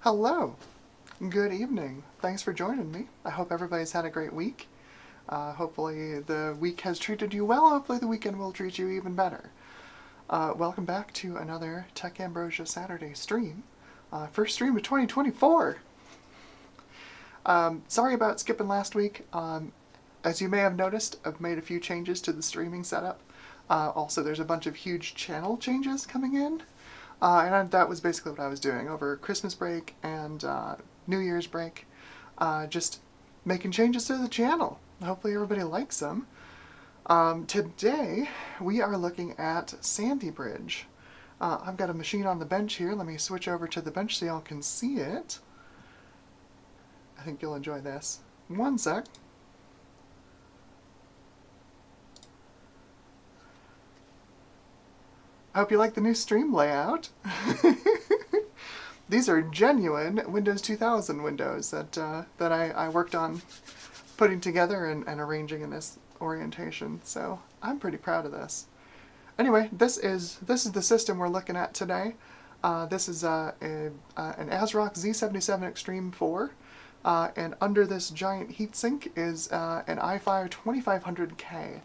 Hello, good evening. Thanks for joining me. I hope everybody's had a great week. Hopefully the week has treated you well. Hopefully the weekend will treat you even better. Welcome back to another Tech Ambrosia Saturday stream. First stream of 2024. Sorry about skipping last week. As you may have noticed, I've made a few changes to the streaming setup. Also, there's a bunch of huge channel changes coming in. That was basically what I was doing over Christmas break and New Year's break. Just making changes to the channel. Hopefully everybody likes them. Today, we are looking at Sandy Bridge. I've got a machine on the bench here. Let me switch over to the bench so y'all can see it. I think you'll enjoy this. One sec. I hope you like the new stream layout. These are genuine Windows 2000 windows that I worked on putting together and arranging in this orientation, so I'm pretty proud of this. Anyway, this is the system we're looking at today. This is an ASRock Z77 Extreme 4, and under this giant heatsink is an i5 2500K.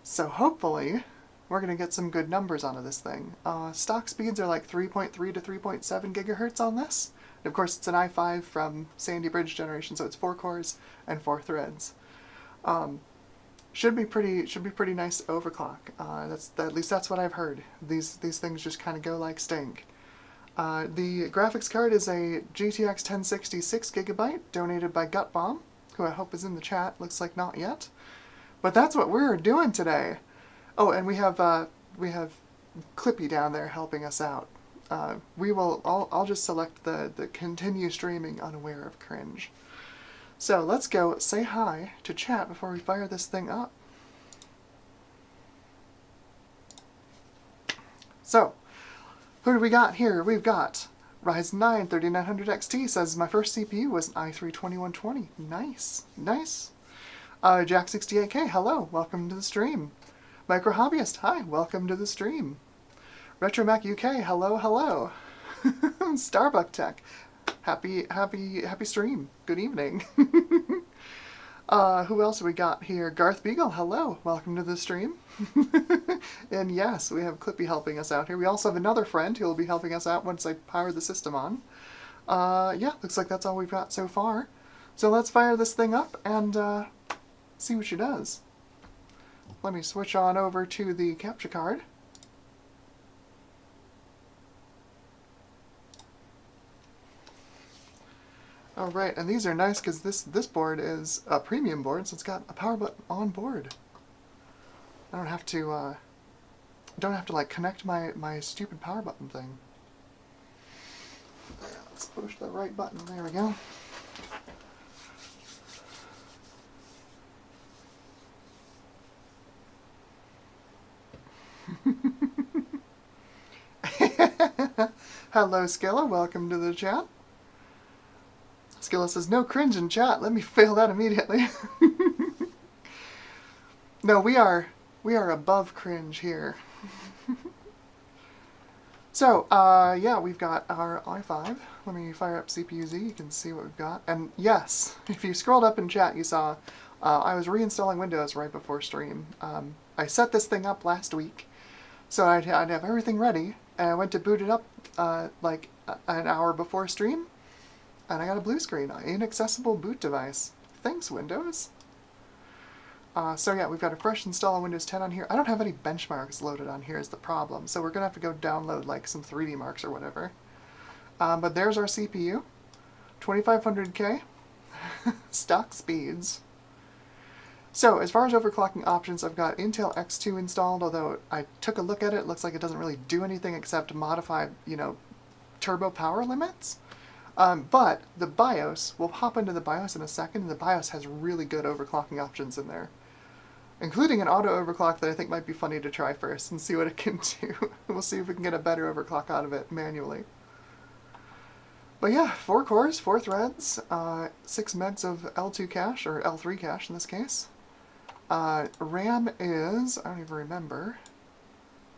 So hopefully we're going to get some good numbers out of this thing. Stock speeds are like 3.3 to 3.7 gigahertz on this. And of course, it's an i5 from Sandy Bridge generation, so it's 4 cores and 4 threads. Should be pretty nice to overclock. At least that's what I've heard. These things just kind of go like stink. The graphics card is a GTX 1060 6GB donated by Gutbomb, who I hope is in the chat. Looks like not yet. But that's what we're doing today. Oh, and we have Clippy down there helping us out. I'll just select the continue streaming unaware of cringe. So let's go say hi to chat before we fire this thing up. So, who do we got here? We've got Ryzen 9 3900 XT says my first CPU was an i3 2120. Nice, nice. Jack68K, hello, welcome to the stream. Micro Hobbyist, hi, welcome to the stream. RetroMac UK, hello, hello. Starbuck Tech, happy stream. Good evening. Who else we got here? Garth Beagle, hello, welcome to the stream. And yes, we have Clippy helping us out here. We also have another friend who will be helping us out once I power the system on. Yeah, looks like that's all we've got so far. So let's fire this thing up and see what she does. Let me switch on over to the capture card. Alright, and these are nice because this board is a premium board, so it's got a power button on board. I don't have to like connect my stupid power button thing. Let's push the right button. There we go. Hello, Skilla. Welcome to the chat. Skilla says, no cringe in chat. Let me fail that immediately. No, we are above cringe here. So, yeah, we've got our i5. Let me fire up CPU-Z. You can see what we've got. And yes, if you scrolled up in chat, you saw I was reinstalling Windows right before stream. I set this thing up last week, so I'd have everything ready, and I went to boot it up like an hour before stream, and I got a blue screen, inaccessible boot device. Thanks, Windows. So yeah, we've got a fresh install of Windows 10 on here. I don't have any benchmarks loaded on here is the problem, so we're going to have to go download like some 3D marks or whatever. But there's our CPU, 2500K, stock speeds. So, as far as overclocking options, I've got Intel X2 installed, although I took a look at it. It looks like it doesn't really do anything except modify, turbo power limits. But the BIOS, we'll hop into the BIOS in a second, and the BIOS has really good overclocking options in there, including an auto overclock that I think might be funny to try first and see what it can do. We'll see if we can get a better overclock out of it manually. But yeah, 4 cores, 4 threads, 6 megs of L2 cache, or L3 cache in this case. RAM is, I don't even remember.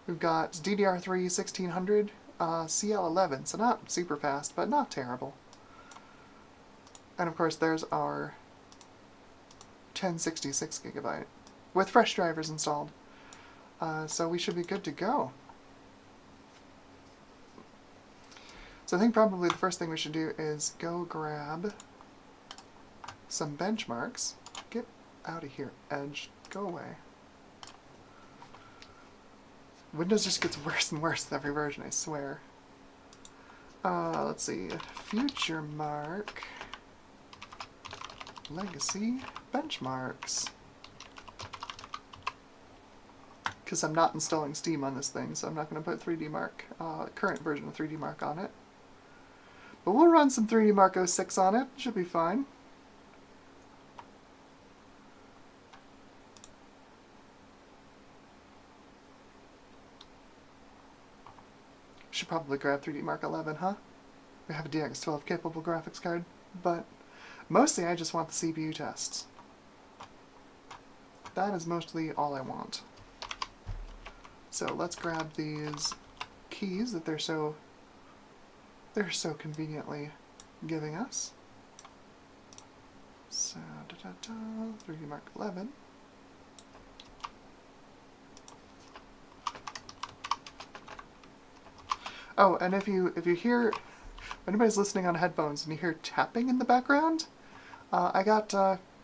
We've got DDR3 1600, CL11, so not super fast, but not terrible. And of course there's our 1066 gigabyte with fresh drivers installed. So we should be good to go. So I think probably the first thing we should do is go grab some benchmarks. Get out of here, Edge. Go away. Windows just gets worse and worse with every version, I swear. Let's see. Future Mark. Legacy benchmarks. Because I'm not installing Steam on this thing, so I'm not going to put 3D Mark, current version of 3D Mark on it. But we'll run some 3D Mark 06 on it. Should be fine. Should probably grab 3D Mark 11, huh? We have a DX12 capable graphics card, but mostly I just want the CPU tests. That is mostly all I want. So let's grab these keys that they're so conveniently giving us. So 3D Mark 11. Oh, and if you hear, if anybody's listening on headphones and you hear tapping in the background, I got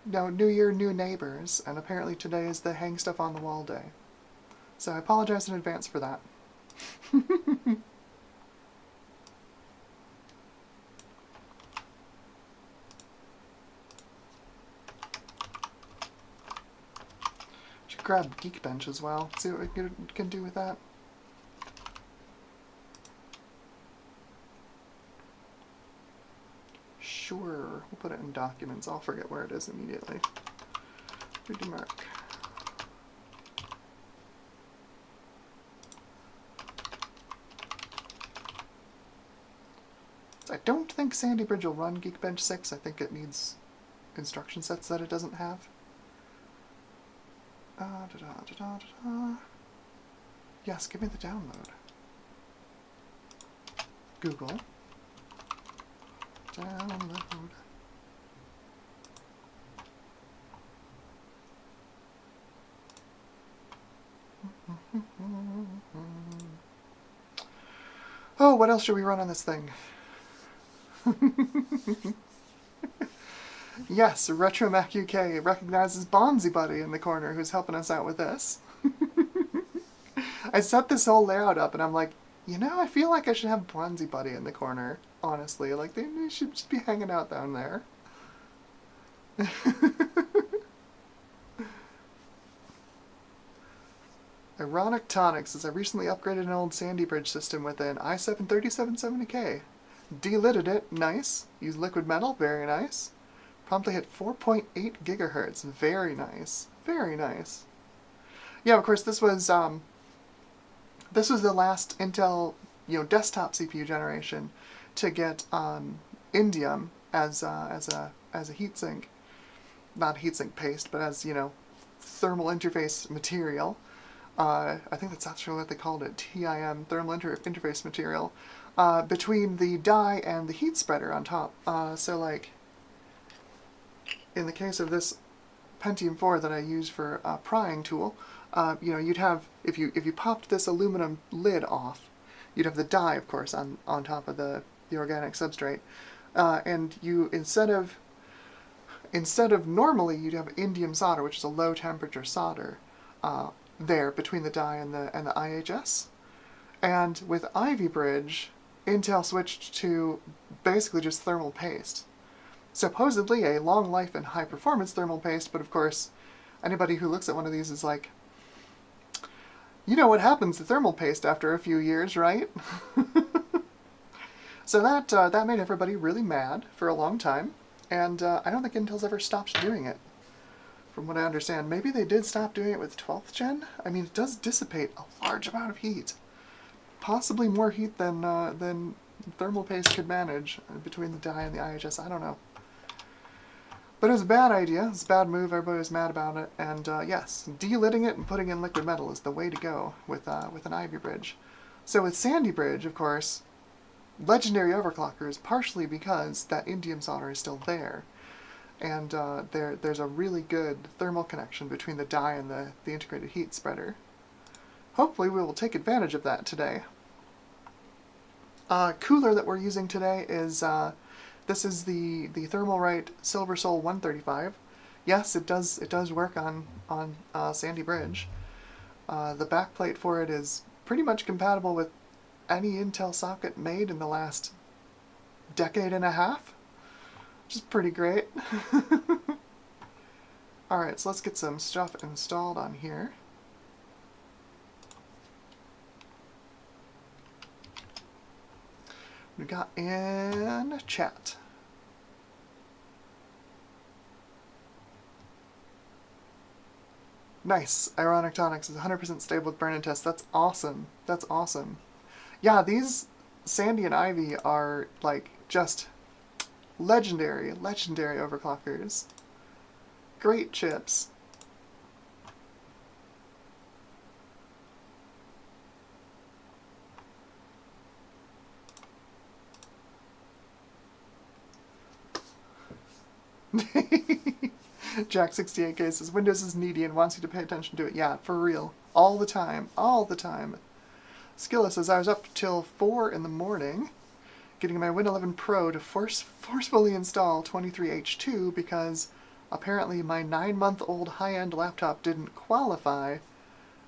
New Year, new neighbors, and apparently today is the hang stuff on the wall day. So I apologize in advance for that. Should grab Geekbench as well. See what we can do with that. Sure, we'll put it in documents. I'll forget where it is immediately. 3D Mark. I don't think Sandy Bridge will run Geekbench 6. I think it needs instruction sets that it doesn't have. Yes, give me the download. Google. Download. Oh, what else should we run on this thing? Yes, RetroMac UK recognizes Bonzi Buddy in the corner who's helping us out with this. I set this whole layout up and I'm like, you know, I feel like I should have Bonzi Buddy in the corner, honestly. Like, they should just be hanging out down there. Ironic Tonic says, I recently upgraded an old Sandy Bridge system with an i7 3770K. Delitted it, nice. Used liquid metal, very nice. Promptly hit 4.8 gigahertz, very nice. Very nice. Yeah, of course, this was the last Intel, desktop CPU generation to get indium as a heatsink, not heatsink paste, but as thermal interface material. I think that's actually what they called it, TIM, thermal interface material, between the die and the heat spreader on top. So like, in the case of this Pentium 4 that I use for a prying tool, you'd have, if you popped this aluminum lid off, you'd have the die, of course, on top of the organic substrate, and you instead of normally you'd have indium solder, which is a low temperature solder, there between the die and the IHS, and with Ivy Bridge, Intel switched to basically just thermal paste. Supposedly a long life and high performance thermal paste, but of course, anybody who looks at one of these is like, you know what happens to thermal paste after a few years, right? So that made everybody really mad for a long time, and I don't think Intel's ever stopped doing it. From what I understand, maybe they did stop doing it with 12th gen? I mean, it does dissipate a large amount of heat. Possibly more heat than thermal paste could manage between the die and the IHS, I don't know. But it was a bad idea, it was a bad move, everybody was mad about it, and yes, delitting it and putting in liquid metal is the way to go with an Ivy Bridge. So with Sandy Bridge, of course, legendary overclockers, partially because that indium solder is still there. And there's a really good thermal connection between the die and the integrated heat spreader. Hopefully we will take advantage of that today. Cooler that we're using today is, this is the Thermalright Silver Soul 135. Yes, it does work on Sandy Bridge. The backplate for it is pretty much compatible with any Intel socket made in the last decade and a half, which is pretty great. Alright, so let's get some stuff installed on here. We got in chat. Nice. Ironic Tonics is 100% stable with burn-in test. That's awesome. That's awesome. Yeah, these Sandy and Ivy are, like, just legendary overclockers. Great chips. Jack68K says, Windows is needy and wants you to pay attention to it. Yeah, for real. All the time. All the time. Skilla says, I was up till 4 in the morning getting my Win 11 Pro to forcefully install 23H2 because apparently my 9-month-old high-end laptop didn't qualify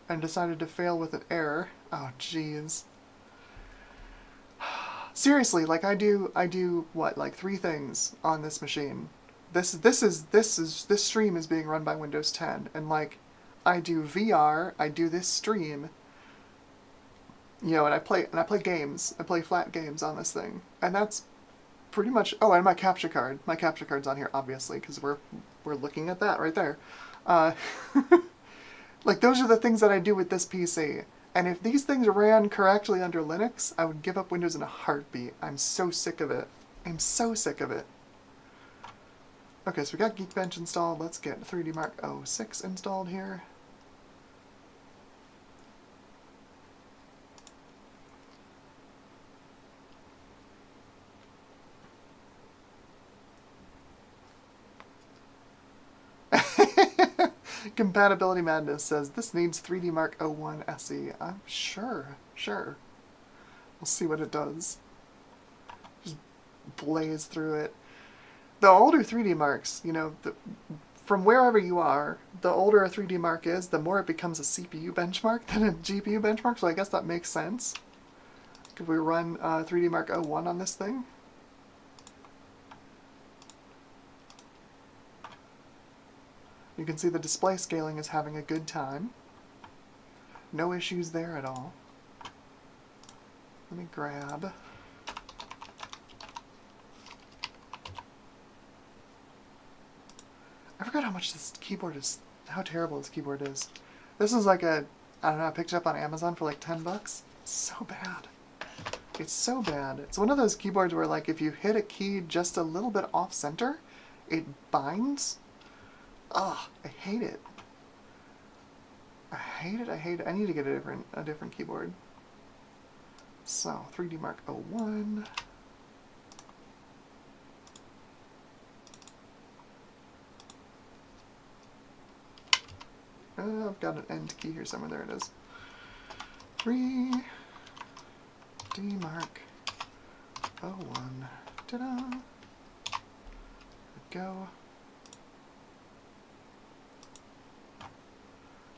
and decided to fail with an error. Oh, jeez. Seriously, like I do what, like 3 things on this machine. This stream is being run by Windows 10, and like I do VR, I do this stream, you know, and I play games. I play flat games on this thing, and that's pretty much. Oh, and my capture card. My capture card's on here, obviously, because we're looking at that right there. Like those are the things that I do with this PC. And if these things ran correctly under Linux, I would give up Windows in a heartbeat. I'm so sick of it. I'm so sick of it. Okay, so we got Geekbench installed. Let's get 3D Mark 06 installed here. Compatibility Madness says, this needs 3D Mark 01 SE. I'm sure. We'll see what it does. Just blaze through it. The older 3D Marks, you know, from wherever you are, the older a 3D Mark is, the more it becomes a CPU benchmark than a GPU benchmark, so I guess that makes sense. If we run 3D Mark 01 on this thing. You can see the display scaling is having a good time. No issues there at all. Let me grab... I forgot how much this keyboard is, how terrible this keyboard is. This is like a, I don't know, I picked it up on Amazon for like 10 bucks. It's so bad. It's so bad. It's one of those keyboards where like if you hit a key just a little bit off center, it binds. Ugh, I hate it. I hate it. I need to get a different keyboard. So, 3D Mark 01. I've got an end key here somewhere. There it is. 3D Mark 01. Ta-da! There we go.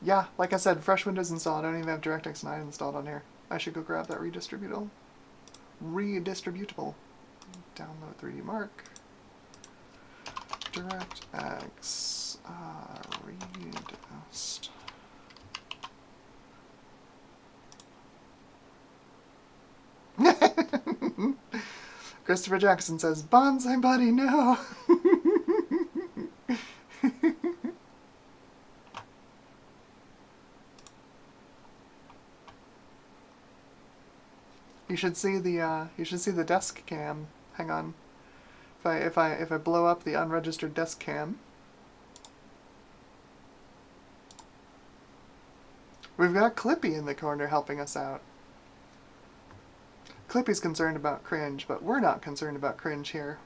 Yeah, like I said, fresh Windows installed. I don't even have DirectX 9 installed on here. I should go grab that redistributable. Download 3D Mark. DirectX redist. Christopher Jackson says, Bonsai Buddy, no! You should see the desk cam. Hang on. If I blow up the unregistered desk cam. We've got Clippy in the corner helping us out. Clippy's concerned about cringe, but we're not concerned about cringe here.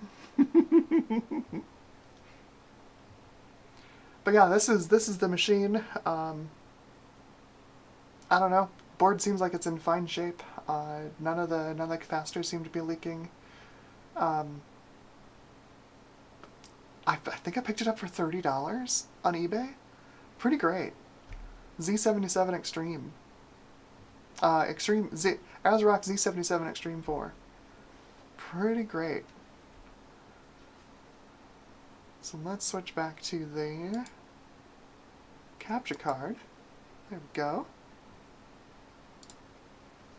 But yeah, this is the machine. I don't know. Board seems like it's in fine shape. None of the capacitors seem to be leaking. I think I picked it up for $30 on eBay. Pretty great. Z77 Extreme. ASRock Z77 Extreme 4. Pretty great. So let's switch back to the capture card. There we go.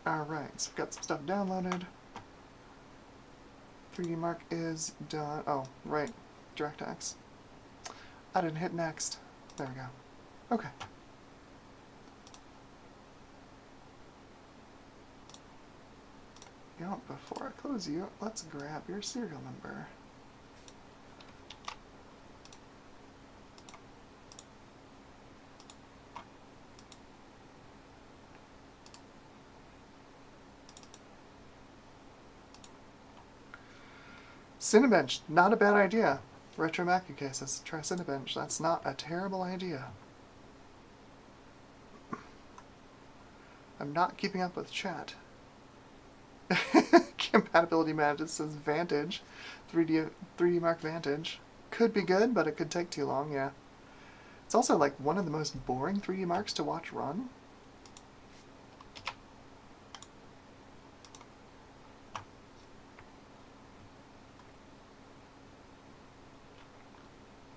Alright, so we've got some stuff downloaded. 3D Mark is done. Oh, right. DirectX. I didn't hit next. There we go. Okay. You know, before I close you, let's grab your serial number. Cinebench, not a bad idea. Retro Macu cases, try Cinebench. That's not a terrible idea. I'm not keeping up with chat. Compatibility Managed says Vantage. 3D Mark Vantage. Could be good, but it could take too long, yeah. It's also like one of the most boring 3D Marks to watch run.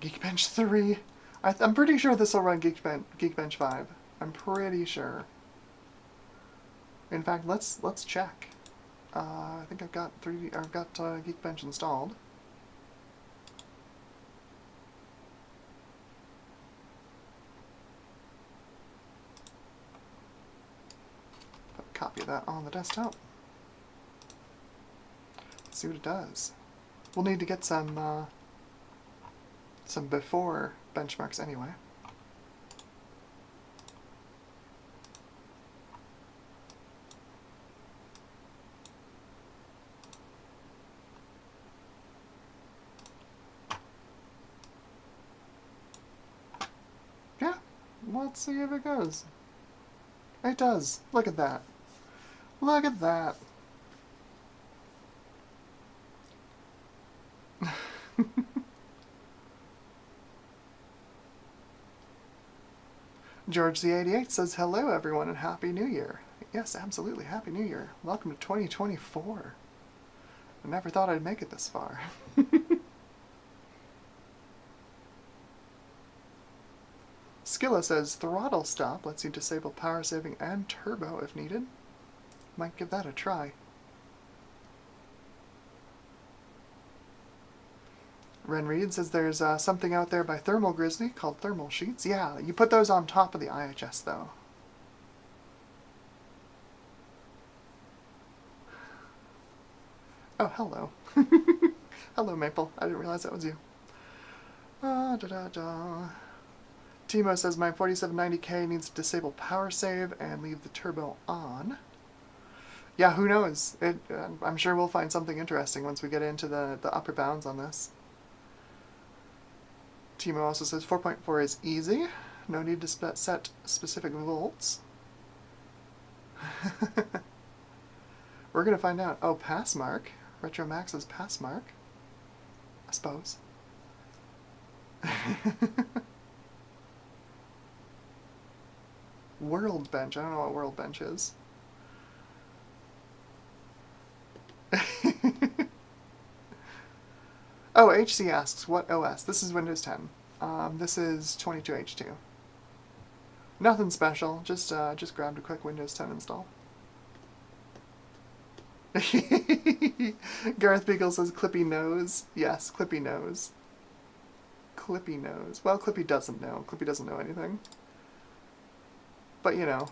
Geekbench 3. I'm pretty sure this will run Geekbench 5. I'm pretty sure. In fact, let's check. I think I've got Geekbench installed. Put a copy of that on the desktop. Let's see what it does. We'll need to get some before benchmarks anyway. Yeah, let's see if it goes. It does. Look at that. Look at that. George the 88 says, hello everyone and Happy New Year. Yes, absolutely, Happy New Year. Welcome to 2024. I never thought I'd make it this far. Skilla says, throttle stop lets you disable power saving and turbo if needed. Might give that a try. Ren Reed says there's something out there by Thermal Grizzly called thermal sheets. Yeah, you put those on top of the IHS though. Oh, hello. Hello, Maple. I didn't realize that was you. Timo says my 4790K needs to disable power save and leave the turbo on. Yeah, who knows? I'm sure we'll find something interesting once we get into the upper bounds on this. Timo also says 4.4 is easy. No need to set specific volts. We're going to find out. Oh, Passmark. Retro Max's Passmark. I suppose. World Bench. I don't know what World Bench is. Oh, HC asks, what OS? This is Windows 10. This is 22H2. Nothing special, just grabbed a quick Windows 10 install. Gareth Beagle says Clippy knows. Yes, Clippy knows. Clippy knows. Well, Clippy doesn't know. Clippy doesn't know anything. But, you know.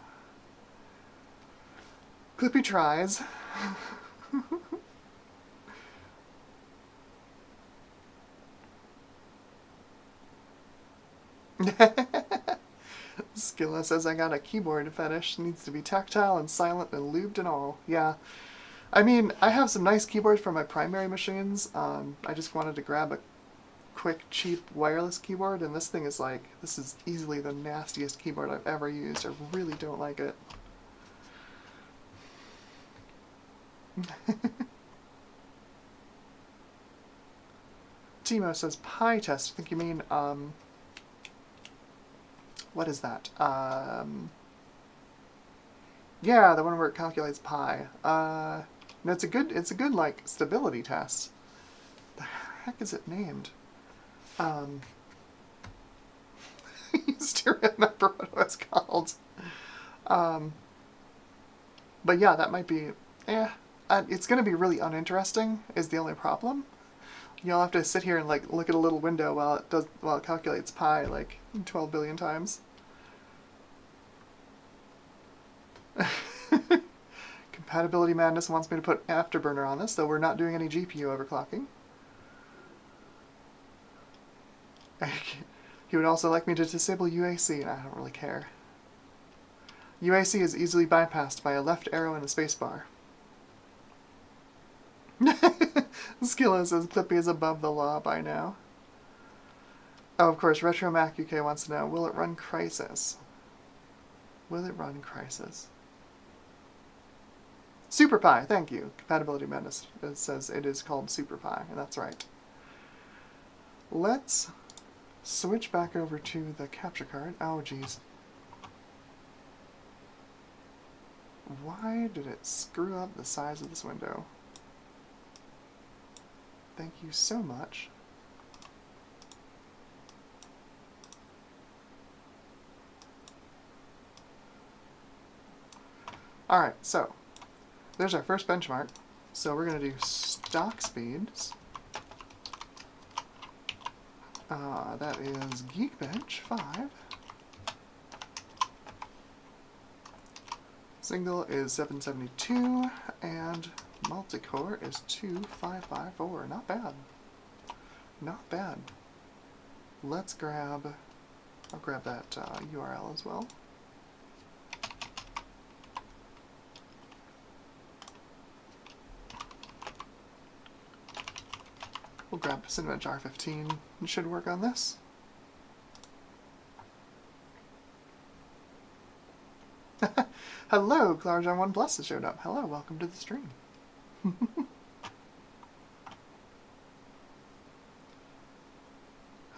Clippy tries. Skilla says I got a keyboard fetish. Needs to be tactile and silent and lubed and all. Yeah. I mean, I have some nice keyboards for my primary machines. I just wanted to grab a quick, cheap wireless keyboard, and this thing is like, this is easily the nastiest keyboard I've ever used. I really don't like it. Timo says pi test. I think you mean, what is that? Yeah, the one where it calculates pi. No, it's a good like stability test. The heck is it named? I used to remember what it was called. But yeah, that might be, it's going to be really uninteresting is the only problem. You'll have to sit here and like look at a little window while it calculates pi like 12 billion times. Compatibility Madness wants me to put Afterburner on this, though we're not doing any GPU overclocking. He would also like me to disable UAC, and I don't really care. UAC is easily bypassed by a left arrow and a spacebar. Skillo says Clippy is above the law by now. Oh, of course, Retro Mac UK wants to know, will it run Crisis? Will it run Crisis? SuperPi, thank you. Compatibility Madness says it is called SuperPi, and that's right. Let's switch back over to the capture card. Oh, geez. Why did it screw up the size of this window? Thank you so much. Alright, so there's our first benchmark. So we're going to do stock speeds. That is Geekbench 5. Single is 772, and multi-core is 2554. Not bad. Not bad. Let's grab... I'll grab that URL as well. We'll grab Cinebench R15. It should work on this. Hello, Clarjon 1 Plus has showed up. Hello, welcome to the stream.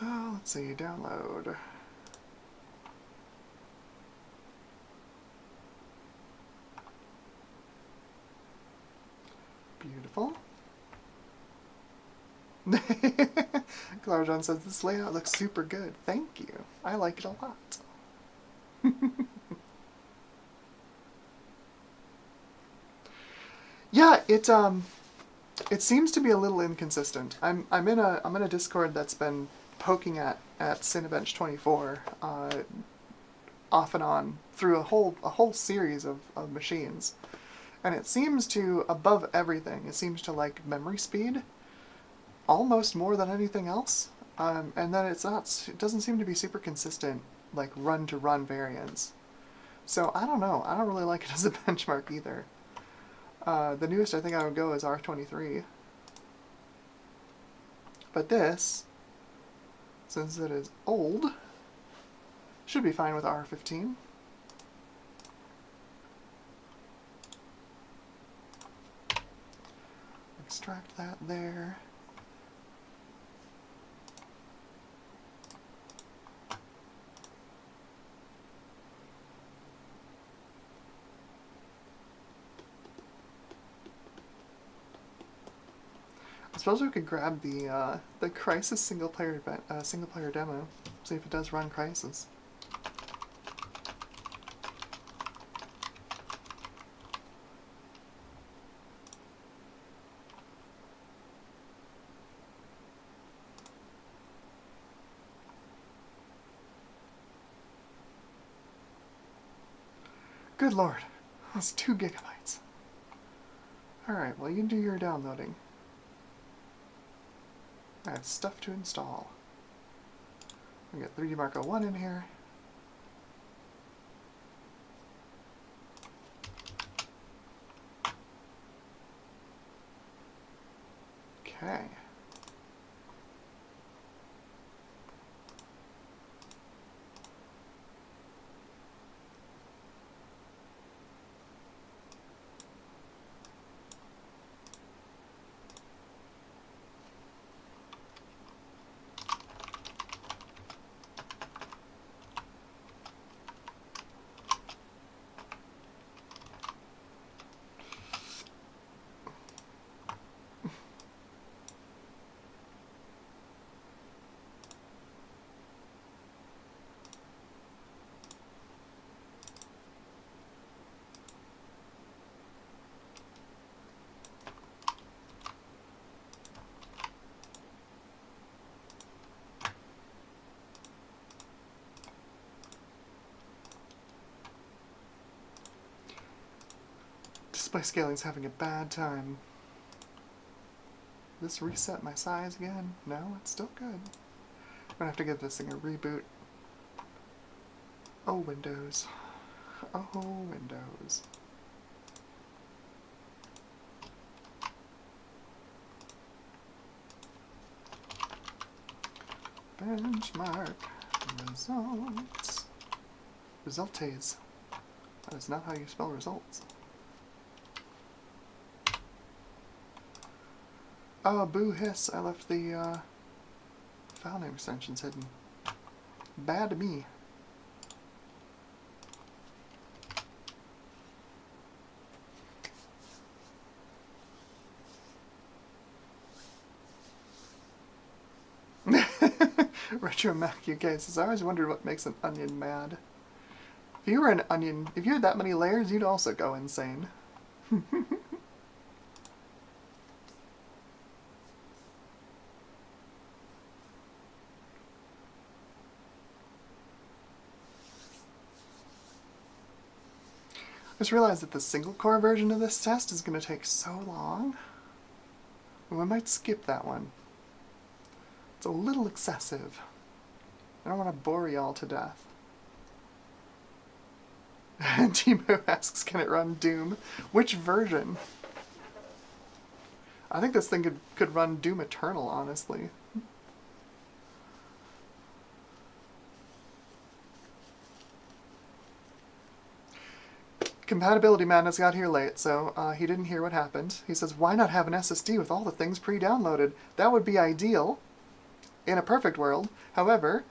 Oh, let's see, download. Beautiful. Clarjon says this layout looks super good. Thank you. I like it a lot. Yeah, it seems to be a little inconsistent. I'm in a Discord that's been poking at Cinebench 24 off and on through a whole series of machines, and it seems to, above everything, it seems to like memory speed almost more than anything else, and then it doesn't seem to be super consistent like run to run variance. So I don't know. I don't really like it as a benchmark either. The newest I think I would go is R23. But this, since it is old, should be fine with R15. Extract that there. I suppose we could grab the Crysis single player demo, see if it does run Crysis. Good lord, that's 2 gigabytes. Alright, well you do your downloading. I have stuff to install. We got 3D Mark 01 in here. Okay. Display scaling's having a bad time. This reset my size again? No, it's still good. I'm gonna have to give this thing a reboot. Oh, Windows. Oh, Windows. Benchmark results. Resultes. That is not how you spell results. Oh, boo hiss. I left the file name extensions hidden. Bad me. Retro Mac UK says, I always wondered what makes an onion mad. If you were an onion, if you had that many layers, you'd also go insane. I just realized that the single core version of this test is going to take so long. We might skip that one. It's a little excessive. I don't want to bore y'all to death. Timo asks, can it run Doom? Which version? I think this thing could run Doom Eternal, honestly. Compatibility Madness got here late, so he didn't hear what happened. He says, why not have an SSD with all the things pre-downloaded? That would be ideal in a perfect world. However,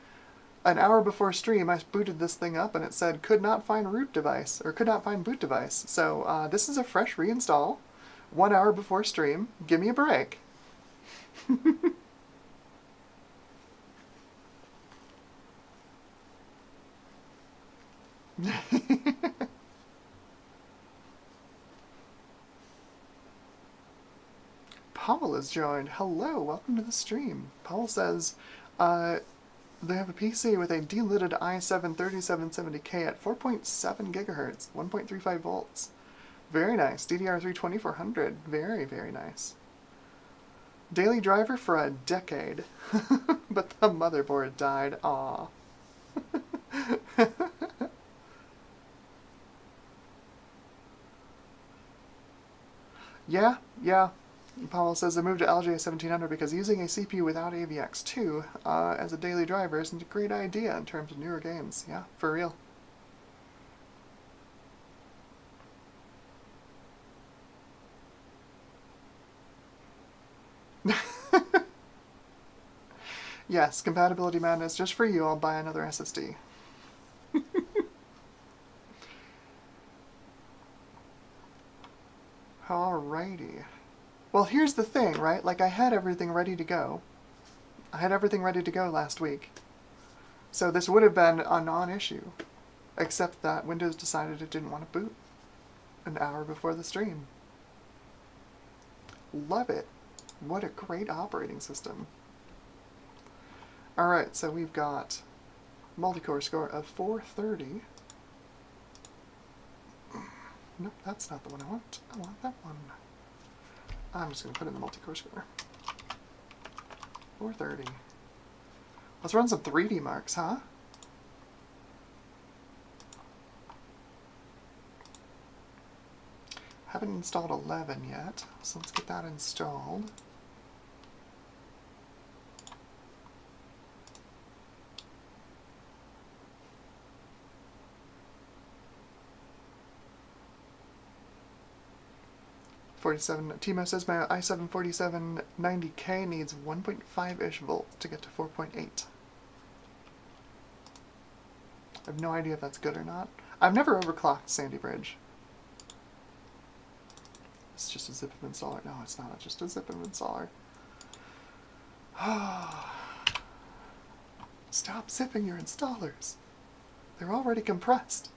an hour before stream, I booted this thing up and it said, could not find root device, or could not find boot device. So this is a fresh reinstall, 1 hour before stream. Give me a break. Paul has joined. Hello, welcome to the stream. Paul says they have a PC with a delitted i7 3770K at 4.7 gigahertz, 1.35 volts. Very nice. DDR3 2400. Very, very nice. Daily driver for a decade. But the motherboard died. Aw. Yeah. Powell says I moved to LGA 1700 because using a CPU without AVX2 as a daily driver isn't a great idea in terms of newer games. Yeah, for real. Yes, compatibility madness just for you. I'll buy another SSD. Alrighty. Well, here's the thing, right? Like, I had everything ready to go. I had everything ready to go last week. So this would have been a non-issue. Except that Windows decided it didn't want to boot an hour before the stream. Love it. What a great operating system. Alright, so we've got multi-core score of 430. Nope, that's not the one I want. I want that one. I'm just going to put in the multi-core score. 430. Let's run some 3D marks, huh? Haven't installed 11 yet, so let's get that installed. 47. Timo says my i7 4790K needs 1.5-ish volts to get to 4.8. I have no idea if that's good or not. I've never overclocked Sandy Bridge. It's just a zip of installer. No, it's not just a zip of installer. Stop zipping your installers. They're already compressed.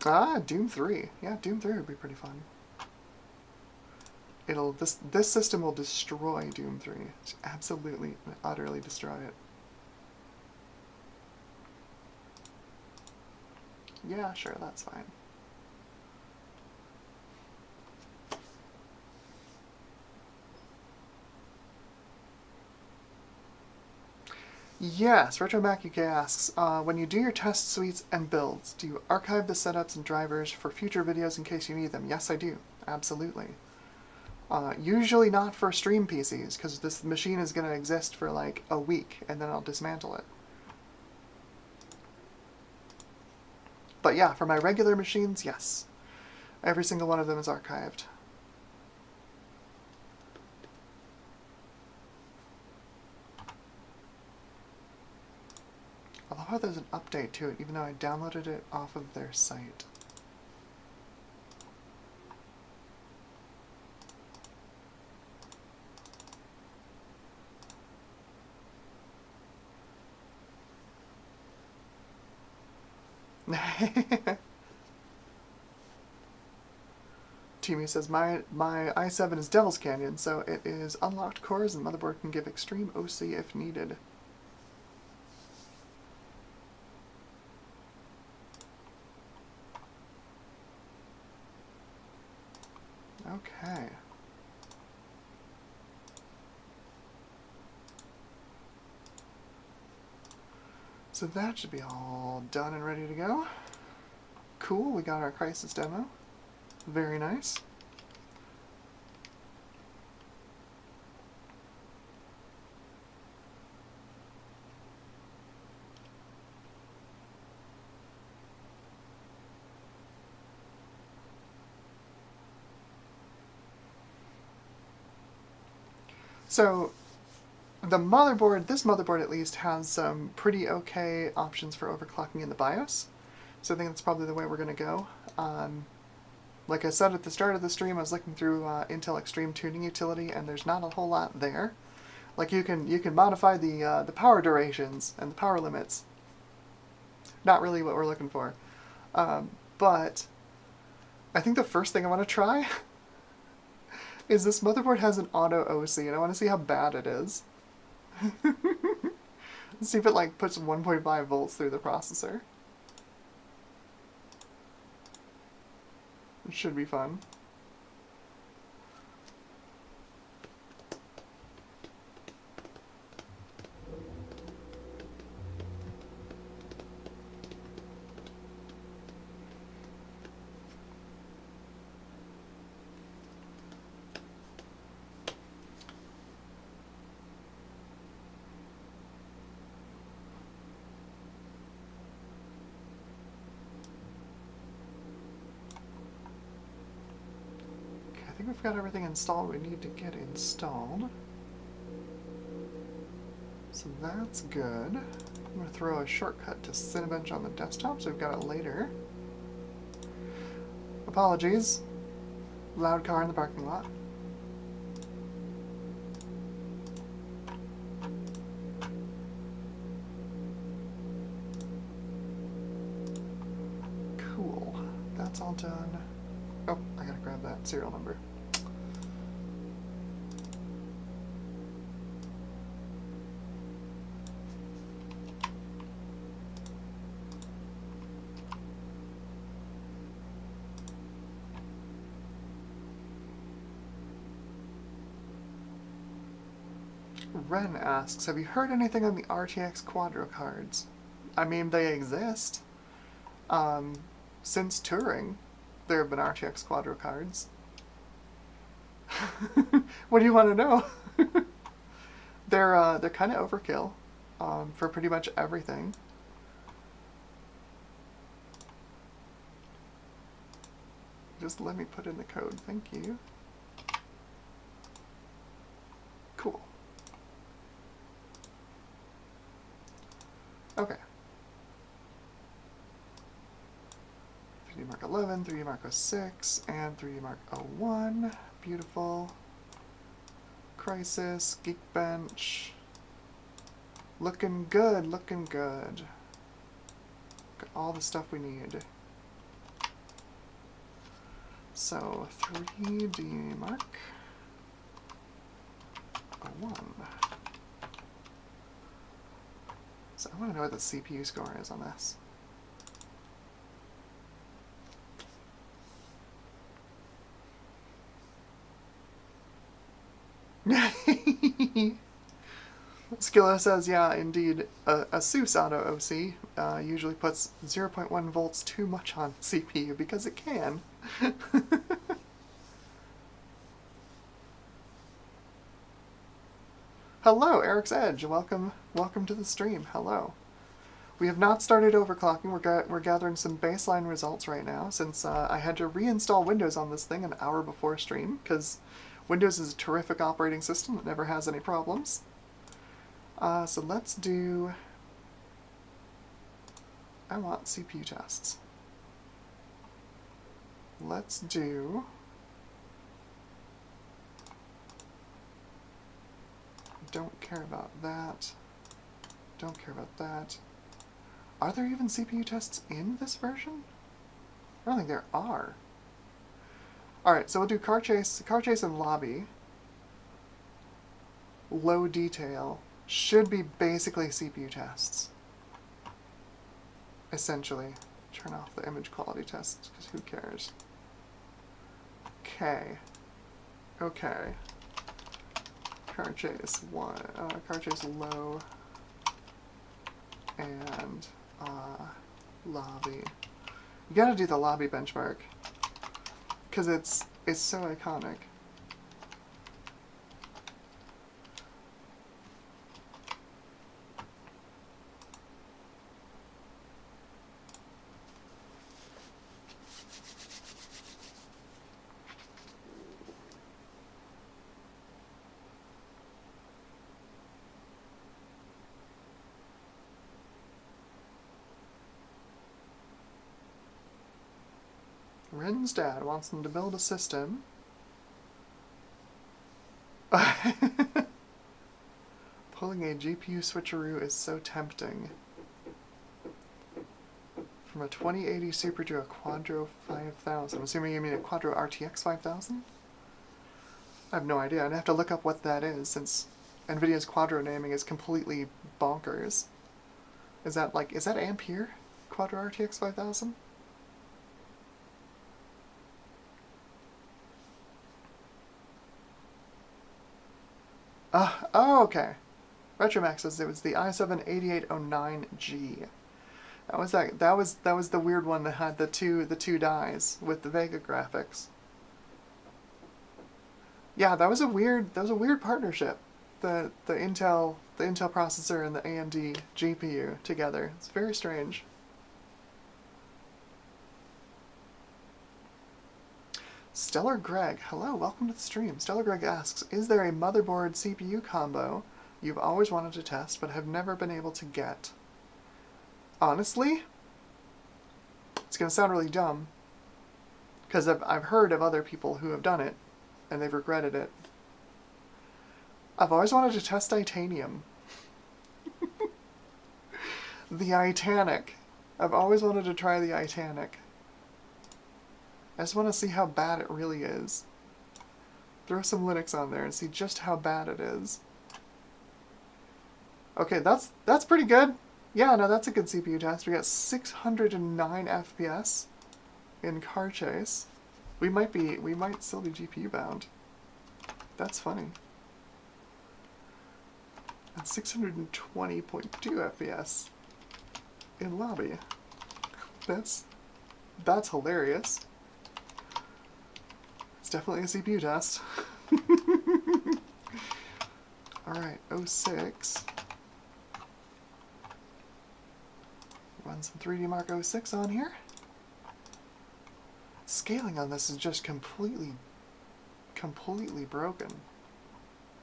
Ah, Doom 3. Yeah, Doom 3 would be pretty fun. This system will destroy Doom 3. Just absolutely and utterly destroy it. Yeah, sure, that's fine. Yes, RetroMac UK asks, when you do your test suites and builds, do you archive the setups and drivers for future videos in case you need them? Yes, I do. Absolutely. Usually not for stream PCs, because this machine is going to exist for like a week, and then I'll dismantle it. But yeah, for my regular machines, yes. Every single one of them is archived. I love how there's an update to it, even though I downloaded it off of their site. Timmy says, my i7 is Devil's Canyon, so it is unlocked cores and motherboard can give extreme OC if needed. Okay. So that should be all done and ready to go. Cool, we got our Crisis demo. Very nice. So the motherboard, this motherboard at least, has some pretty okay options for overclocking in the BIOS. So I think that's probably the way we're going to go. Like I said at the start of the stream, I was looking through Intel Extreme Tuning Utility, and there's not a whole lot there. Like you can modify the power durations and the power limits. Not really what we're looking for. But I think the first thing I want to try is this motherboard has an auto OC, and I want to see how bad it is. See if it like puts 1.5 volts through the processor. It should be fun. I think we've got everything installed we need to get installed. So that's good. I'm going to throw a shortcut to Cinebench on the desktop so we've got it later. Apologies. Loud car in the parking lot. Cool. That's all done. Oh, I gotta grab that serial number. Ren asks, have you heard anything on the RTX Quadro cards? I mean, they exist. Since Turing, there have been RTX Quadro cards. What do you want to know? They're kind of overkill for pretty much everything. Just let me put in the code. Thank you. Cool. Okay. 3D Mark 11, 3D Mark 06, and 3D Mark 01. Beautiful. Crisis, Geekbench. Looking good, looking good. Got all the stuff we need. So, 3D Mark 01. So I want to know what the CPU score is on this. Skilla says, yeah, indeed, a ASUS Auto OC usually puts 0.1 volts too much on CPU because it can. Hello, Eric's Edge. Welcome to the stream. Hello. We have not started overclocking. We're gathering some baseline results right now, since I had to reinstall Windows on this thing an hour before stream, because Windows is a terrific operating system that never has any problems. So let's do... I want CPU tests. Let's do... Don't care about that. Don't care about that. Are there even CPU tests in this version? I don't think there are. Alright, so we'll do car chase and lobby. Low detail. Should be basically CPU tests. Essentially. Turn off the image quality tests, because who cares? Okay. Okay. Car chase 1, car chase low, and lobby. You gotta do the lobby benchmark, because it's so iconic. Ren's dad wants them to build a system. Pulling a GPU switcheroo is so tempting. From a 2080 Super to a Quadro 5000. I'm assuming you mean a Quadro RTX 5000? I have no idea. I'd have to look up what that is, since NVIDIA's Quadro naming is completely bonkers. Is that Ampere? Quadro RTX 5000? Oh, okay. Retromax says it was the i7-8809G. That was the weird one that had the two dies with the Vega graphics. Yeah, that was a weird partnership. The Intel processor and the AMD GPU together. It's very strange. Stellar Greg, hello, welcome to the stream. Stellar Greg asks, is there a motherboard CPU combo you've always wanted to test but have never been able to get? Honestly, it's going to sound really dumb, because I've heard of other people who have done it, and they've regretted it. I've always wanted to test titanium. The Titanic. I've always wanted to try the Titanic. I just want to see how bad it really is. Throw some Linux on there and see just how bad it is. Okay, that's pretty good. Yeah, no, that's a good CPU test. We got 609 FPS in car chase. We might still be GPU bound. That's funny. And 620.2 FPS in lobby. That's hilarious. It's definitely a CPU test. Alright, 06. Run some 3D Mark 06 on here. Scaling on this is just completely broken.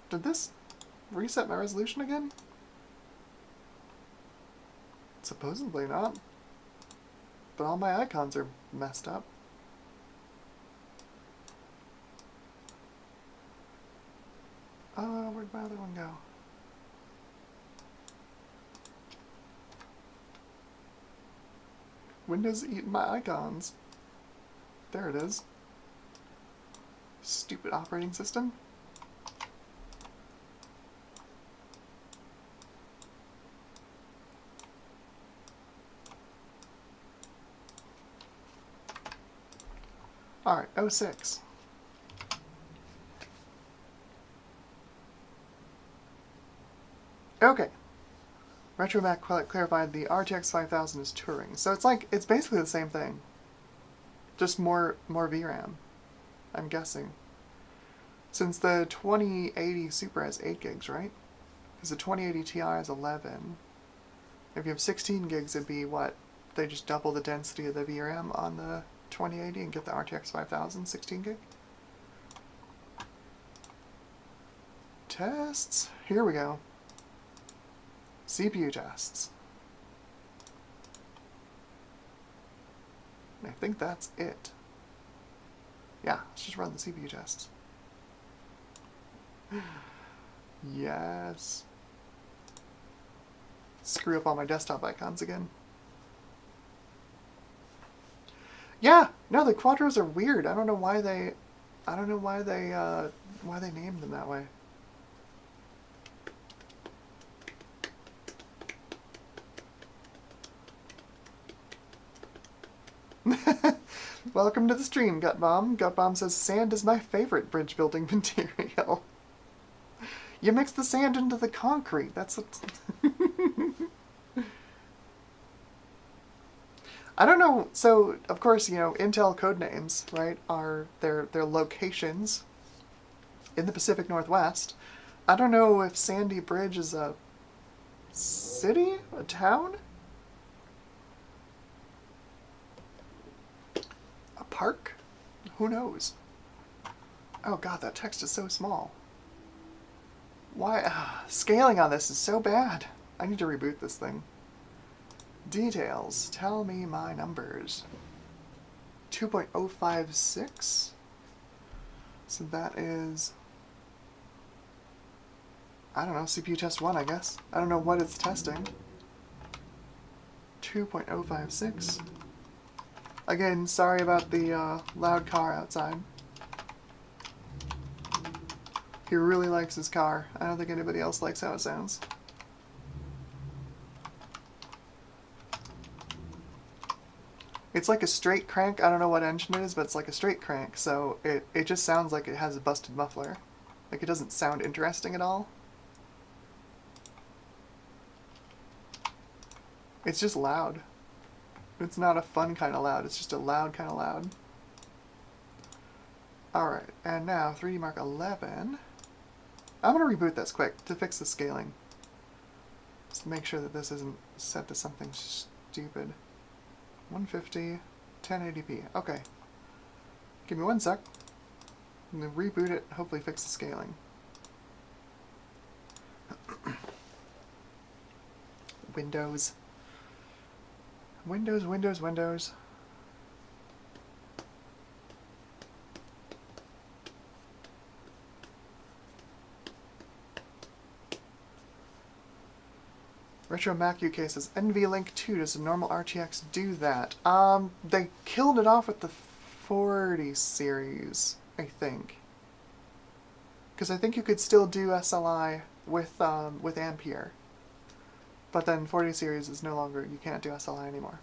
Did this reset my resolution again? Supposedly not. But all my icons are messed up. Where'd my other one go? Windows eating my icons. There it is. Stupid operating system. Alright, 06. Okay. RetroMac clarified the RTX 5000 is Turing. So it's basically the same thing. Just more VRAM, I'm guessing. Since the 2080 Super has 8 gigs, right? Because the 2080 Ti has 11. If you have 16 gigs, it'd be what? They just double the density of the VRAM on the 2080 and get the RTX 5000 16 gig. Tests. Here we go. CPU tests. I think that's it. Yeah, let's just run the CPU tests. Yes. Screw up all my desktop icons again. Yeah, no, the Quadros are weird. I don't know why they named them that way. Welcome to the stream, Gutbomb. Gutbomb says, sand is my favorite bridge building material. You mix the sand into the concrete. That's a... I don't know. So, of course, you know, Intel codenames, right, are their locations in the Pacific Northwest. I don't know if Sandy Bridge is a city? A town? A park? Who knows? Oh god, that text is so small. Why? Scaling on this is so bad. I need to reboot this thing. Details. Tell me my numbers. 2.056. So that is... I don't know, CPU test 1, I guess. I don't know what it's testing. 2.056. Again, sorry about the loud car outside. He really likes his car. I don't think anybody else likes how it sounds. It's like a straight crank. I don't know what engine it is, but it's like a straight crank, so it just sounds like it has a busted muffler. Like, it doesn't sound interesting at all. It's just loud. It's not a fun kind of loud, it's just a loud kind of loud. Alright, and now 3D Mark 11. I'm going to reboot this quick to fix the scaling. Just to make sure that this isn't set to something stupid. 150, 1080p. Okay. Give me one sec. I'm going to reboot it, hopefully fix the scaling. Windows. Windows, Windows, Windows. Retro Mac UK says, NVLink 2, does a normal RTX do that? They killed it off with the 40 series, I think. Because I think you could still do SLI with Ampere. But then 40 series is no longer, you can't do SLI anymore.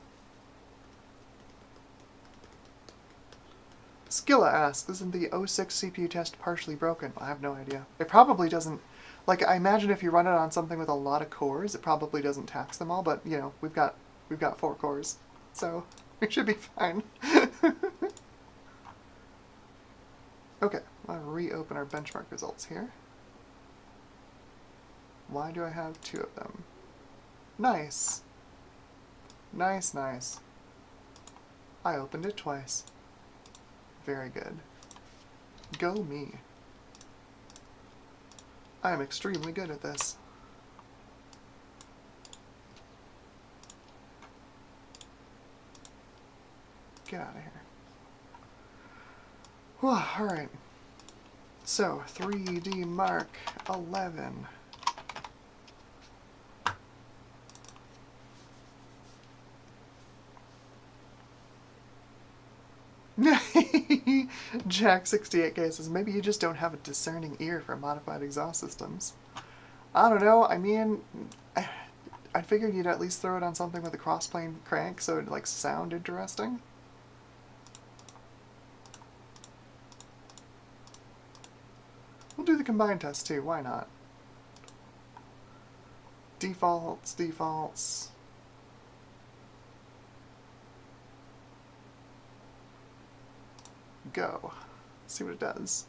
Skilla asks, isn't the 06 CPU test partially broken? I have no idea. It probably doesn't, like, I imagine if you run it on something with a lot of cores, it probably doesn't tax them all, but, you know, we've got 4 cores, so we should be fine. Okay, I'll reopen our benchmark results here. Why do I have 2 of them? Nice. Nice, nice. I opened it twice. Very good. Go me. I am extremely good at this. Get out of here. Whew, alright. So, 3D Mark 11. Jack 68K says, maybe you just don't have a discerning ear for modified exhaust systems. I don't know, I mean, I figured you'd at least throw it on something with a crossplane crank so it'd like sound interesting. We'll do the combined test too, why not? Defaults, defaults. Go. See what it does.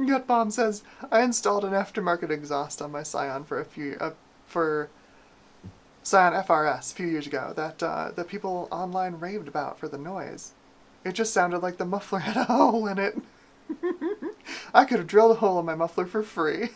Gut Bomb says, I installed an aftermarket exhaust on my Scion for for Scion FRS a few years ago that people online raved about for the noise. It just sounded like the muffler had a hole in it. I could have drilled a hole in my muffler for free.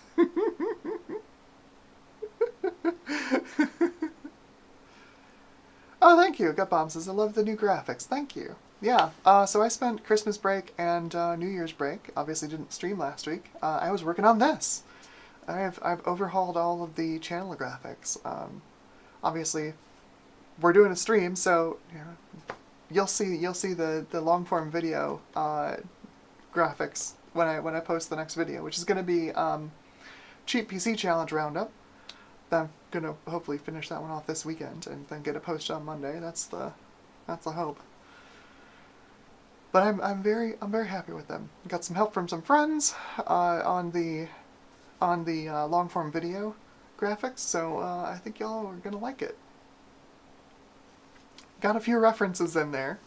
Oh, thank you. Gut Bomb says, I love the new graphics. Thank you. Yeah, so I spent Christmas break and New Year's break. Obviously didn't stream last week. I was working on this. I've overhauled all of the channel graphics. Obviously, we're doing a stream, so you know, you'll see the long form video graphics when I post the next video, which is going to be Cheap PC Challenge Roundup. I'm gonna hopefully finish that one off this weekend and then get it posted on Monday. That's the hope. But I'm very happy with them. Got some help from some friends on the long form video graphics, so I think y'all are gonna like it. Got a few references in there.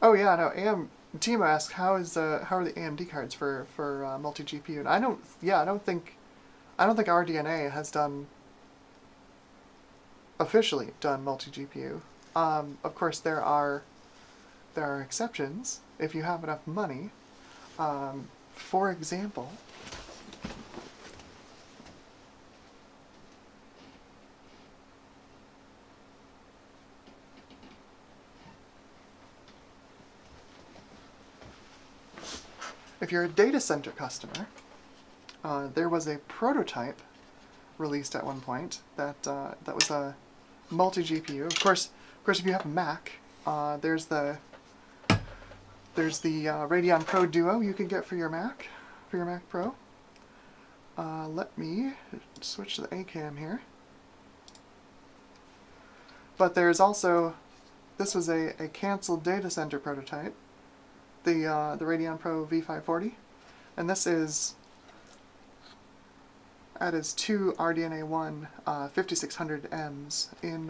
Oh yeah, no. Timo asked how are the AMD cards for multi GPU, and I don't think RDNA has officially done multi GPU. Of course there are exceptions if you have enough money. For example, if you're a data center customer, there was a prototype released at one point that was a multi-GPU. Of course, if you have a Mac, there's the Radeon Pro Duo you can get for your Mac Pro. Let me switch to the A-cam here. But there's also, this was a canceled data center prototype, the Radeon Pro V540, and that is two RDNA 1 5600Ms in,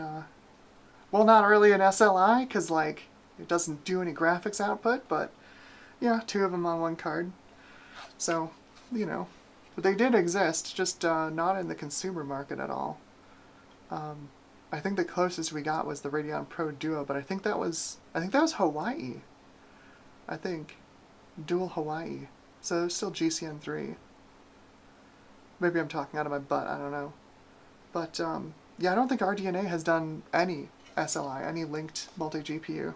well, not really an SLI, because like it doesn't do any graphics output, but yeah, two of them on one card. So, you know, but they did exist, just not in the consumer market at all. I think the closest we got was the Radeon Pro Duo, but I think that was Hawaii. I think dual Hawaii, so it's still GCN3. Maybe I'm talking out of my butt, I don't know. But yeah, I don't think RDNA has done any SLI, any linked multi-GPU.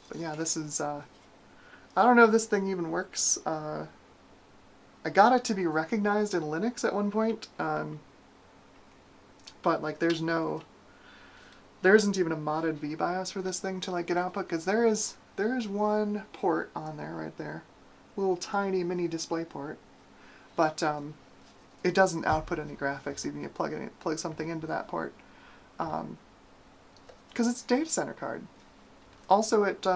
But yeah, this is, I don't know if this thing even works. I got it to be recognized in Linux at one point, but like there isn't even a modded VBIOS for this thing to like get output, because there is there's one port on there right there. Little tiny mini display port. But it doesn't output any graphics even if you plug something into that port. Because it's a data center card. Also, it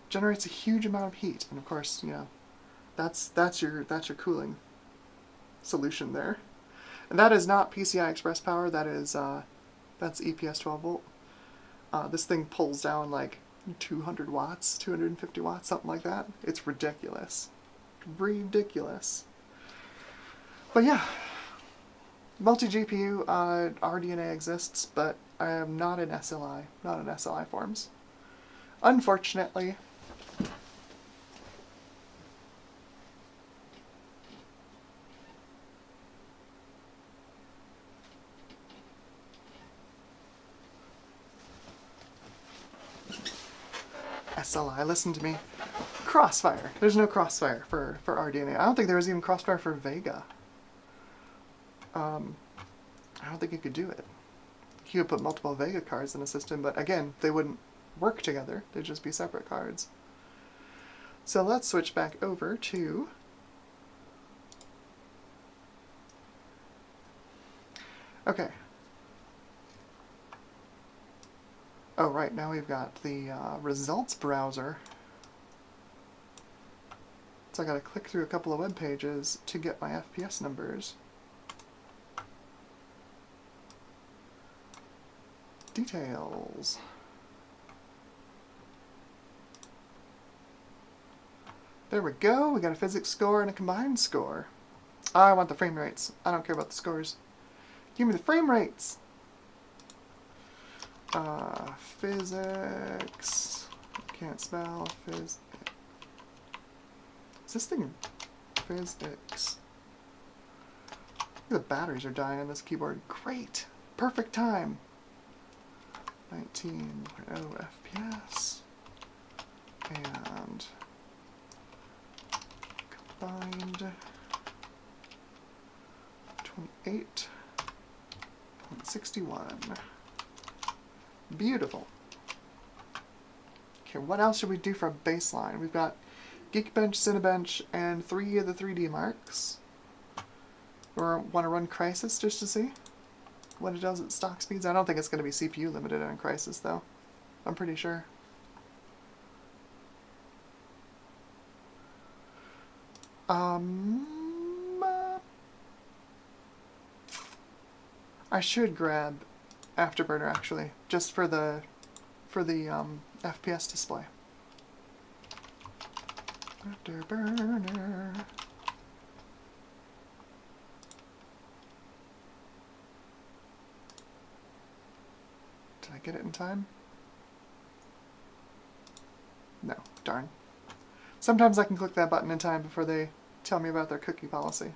generates a huge amount of heat, and of course, you know, that's your cooling solution there. And that is not PCI Express power. That is that's EPS 12 volt. This thing pulls down like 200 watts, 250 watts, something like that. It's ridiculous, ridiculous. But yeah, multi-GPU RDNA exists, but I am not in SLI, not in SLI forms. Unfortunately. SLI, listen to me. Crossfire. There's no Crossfire for RDNA. I don't think there was even Crossfire for Vega. I don't think you could do it. You could put multiple Vega cards in a system, but again, they wouldn't work together. They'd just be separate cards. So let's switch back over to okay. Oh, right, now we've got the results browser. So I gotta click through a couple of web pages to get my FPS numbers. Details. There we go, we got a physics score and a combined score. I want the frame rates. I don't care about the scores. Give me the frame rates! Physics. Can't spell. Is this thing physics? The batteries are dying on this keyboard. Great! Perfect time! 19.0 FPS. And combined 28.61. Beautiful. Okay, what else should we do for a baseline? We've got Geekbench, Cinebench, and 3 of the 3D marks. Or want to run Crisis just to see what it does at stock speeds? I don't think it's going to be CPU limited on Crisis, though. I'm pretty sure. I should grab Afterburner, actually, just for the FPS display. Afterburner. Did I get it in time? No, darn. Sometimes I can click that button in time before they tell me about their cookie policy.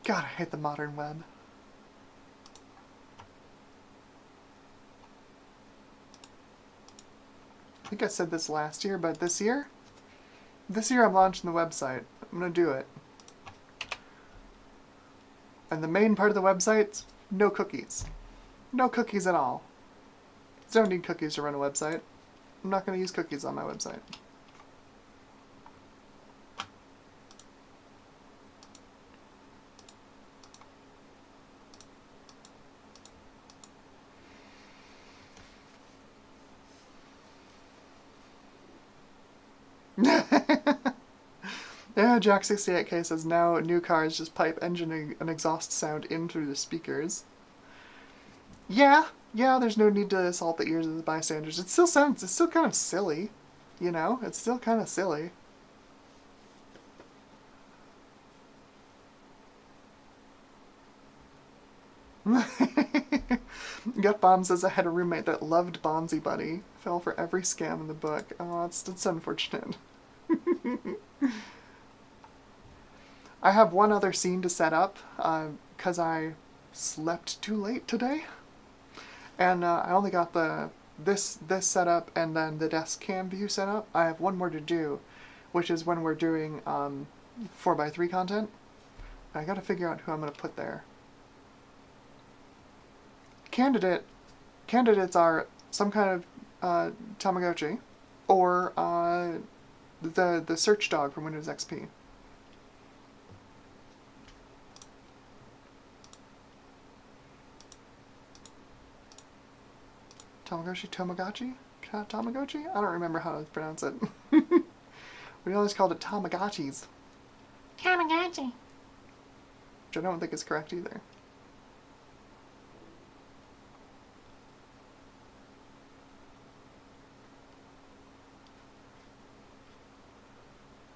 God, I hate the modern web. I think I said this last year, but this year I'm launching the website. I'm going to do it. And the main part of the website, no cookies. No cookies at all. Don't need cookies to run a website. I'm not going to use cookies on my website. Yeah, Jack68K says now new cars just pipe engine and exhaust sound in through the speakers. Yeah, there's no need to assault the ears of the bystanders. It's still kind of silly, you know? It's still kind of silly. Gut Bomb says I had a roommate that loved Bonzi Buddy. Fell for every scam in the book. Oh, that's unfortunate. I have one other scene to set up, because I slept too late today. And I only got this set up and then the desk cam view set up. I have one more to do, which is when we're doing 4x3 content. I gotta figure out who I'm gonna put there. Candidates are some kind Tamagotchi, or the search dog from Windows XP. Tamagotchi? Tamagotchi? I don't remember how to pronounce it. We always called it Tamagotchis. Tamagotchi. Which I don't think is correct either.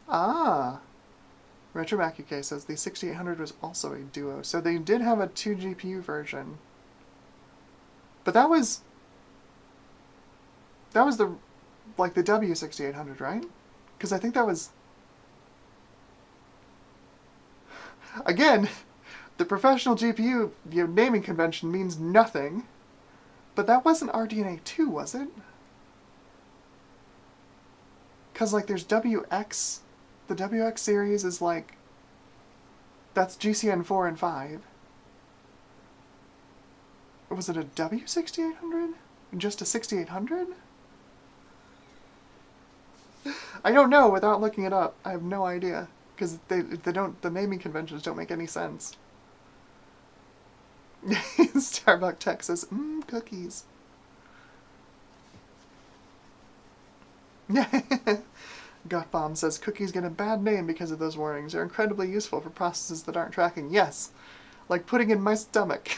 Ah! RetroMacuK says the 6800 was also a Duo. So they did have a 2 GPU version. But that was the W6800, right? Because I think that was... Again, the professional GPU naming convention means nothing. But that wasn't RDNA 2, was it? Because, like, there's WX. The WX series is, like... That's GCN 4 and 5. Or was it a W6800? Just a 6800? I don't know without looking it up. I have no idea. Because they don't... The naming conventions don't make any sense. Starbucks, Texas. Cookies. Gutbomb says, cookies get a bad name because of those warnings. They're incredibly useful for processes that aren't tracking. Yes. Like putting in my stomach.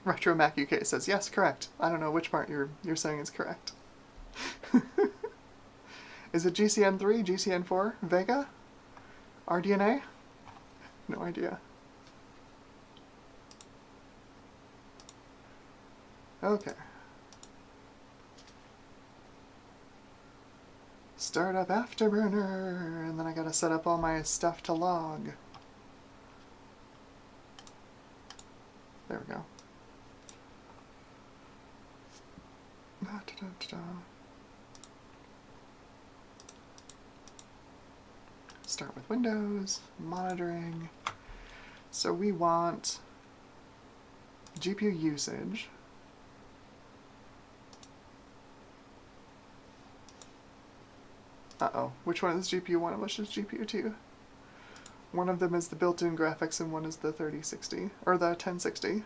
Retro Mac UK says, yes, correct. I don't know which part you're saying is correct. Is it GCN3, GCN4, Vega? RDNA? No idea. Okay. Start up Afterburner, and then I gotta set up all my stuff to log. There we go. Start with Windows, monitoring. So we want GPU usage. Uh-oh. Which one is GPU 1 and which is GPU 2? One of them is the built-in graphics and one is the 3060, or the 1060.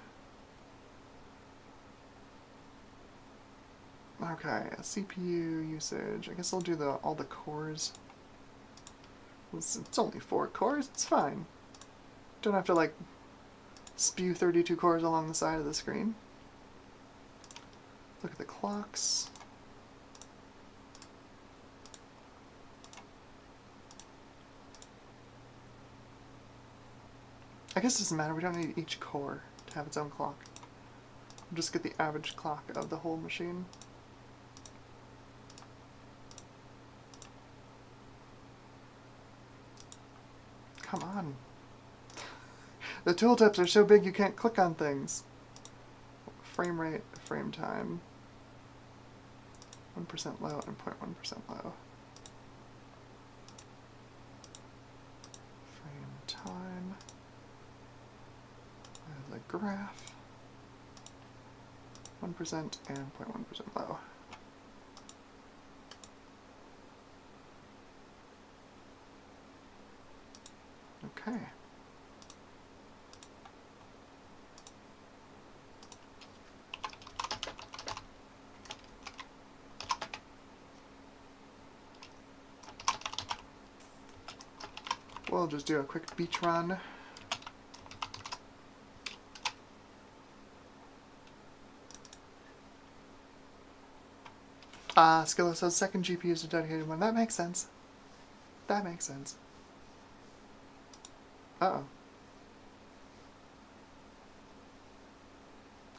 Okay, CPU usage. I guess I'll do all the cores. It's only 4 cores, it's fine. Don't have to, like, spew 32 cores along the side of the screen. Look at the clocks. I guess it doesn't matter, we don't need each core to have its own clock. We'll just get the average clock of the whole machine. Come on. The tooltips are so big you can't click on things. Frame rate, frame time. 1% low and 0.1% low. Frame time. There's a graph. 1% and 0.1% low. Okay. We'll just do a quick beach run. Skilla says second GPU is a dedicated one. That makes sense. That makes sense. Uh-oh.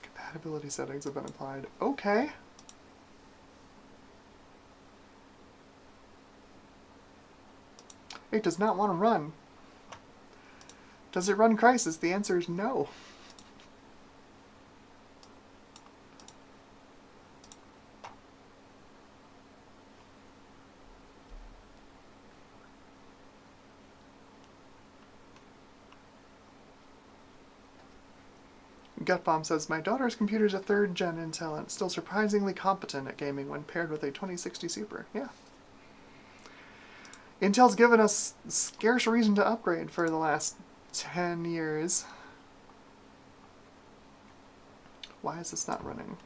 Compatibility settings have been applied. Okay. It does not want to run. Does it run Crysis? The answer is no. Gutbomb says, my daughter's computer's a 3rd gen Intel and it's still surprisingly competent at gaming when paired with a 2060 Super. Yeah. Intel's given us scarce reason to upgrade for the last 10 years. Why is this not running?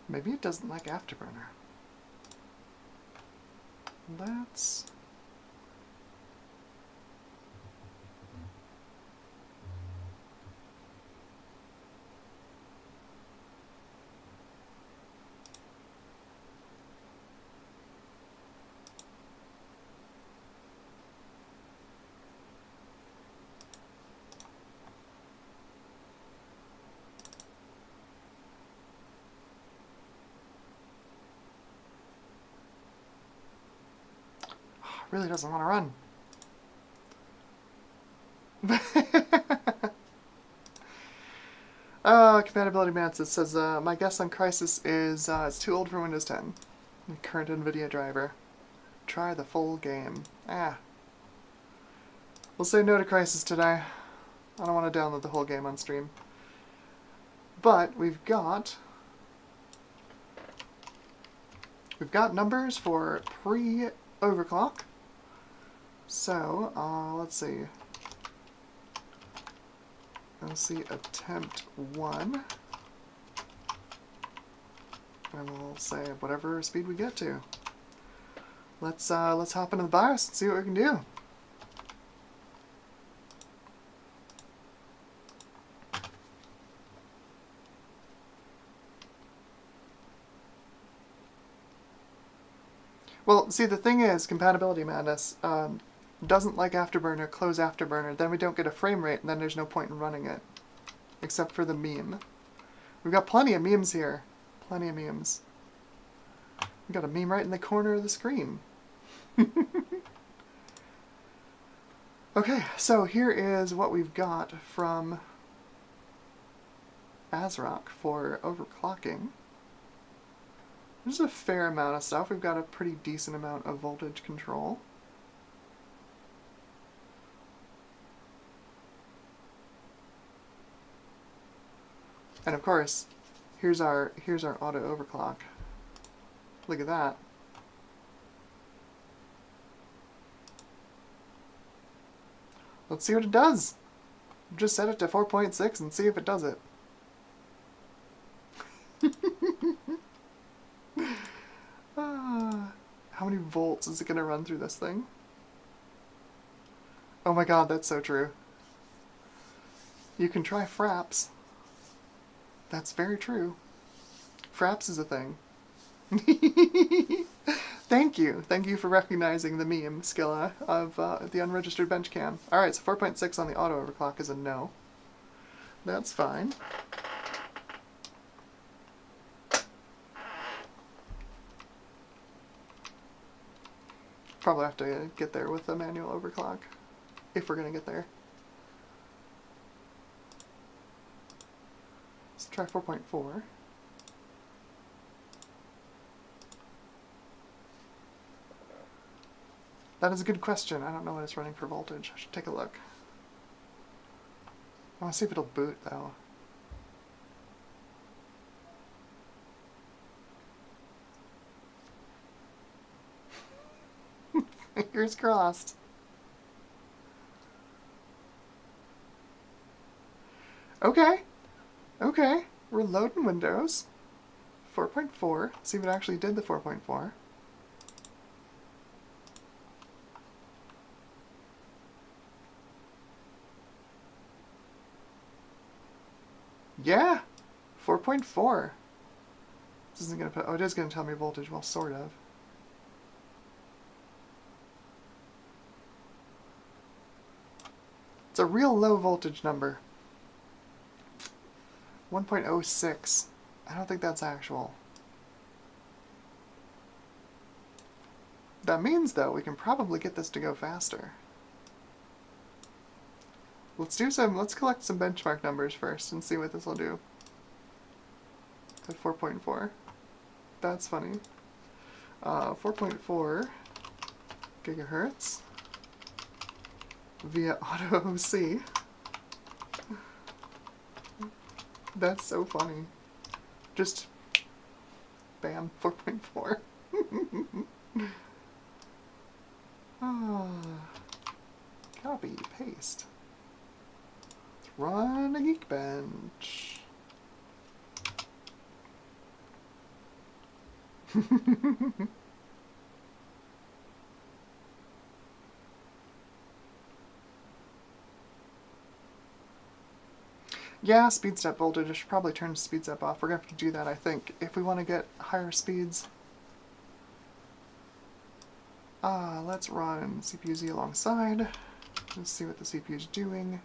Maybe it doesn't like Afterburner. Let's... really doesn't want to run. Compatibility Mantis says, my guess on Crysis is it's too old for Windows 10. Current NVIDIA driver. Try the full game. We'll say no to Crysis today. I don't want to download the whole game on stream. But we've got numbers for pre-overclock. So, let's see. Let's see, attempt 1. And we'll say whatever speed we get to. Let's hop into the BIOS and see what we can do. Well, see, the thing is, Compatibility Madness doesn't like Afterburner, close Afterburner, then we don't get a frame rate, and then there's no point in running it. Except for the meme. We've got plenty of memes here. Plenty of memes. We've got a meme right in the corner of the screen. Okay, so here is what we've got from ASRock for overclocking. There's a fair amount of stuff. We've got a pretty decent amount of voltage control. And of course, here's our auto overclock. Look at that. Let's see what it does. Just set it to 4.6 and see if it does it. How many volts is it going to run through this thing? Oh my god, that's so true. You can try fraps. That's very true. Fraps is a thing. Thank you. Thank you for recognizing the meme, Skilla, of the unregistered bench cam. Alright, so 4.6 on the auto overclock is a no. That's fine. Probably have to get there with the manual overclock, if we're going to get there. Let's try 4.4. That is a good question. I don't know what it's running for voltage. I should take a look. I want to see if it'll boot, though. Fingers crossed. Okay. Okay. We're loading Windows. 4.4. See if it actually did the 4.4. Yeah! 4.4. This isn't gonna put, oh, it is gonna tell me voltage, well, sort of. It's a real low voltage number. 1.06. I don't think that's actual. That means, though, we can probably get this to go faster. Let's collect some benchmark numbers first and see what this will do. At 4.4. That's funny. 4.4 gigahertz via auto OC. That's so funny. Just bam, 4.4. Copy, paste. Let's run a Geekbench. Yeah, speed step voltage. I should probably turn speed step off. We're going to have to do that, I think, if we want to get higher speeds. Let's run CPU-Z alongside. Let's see what the CPU is doing.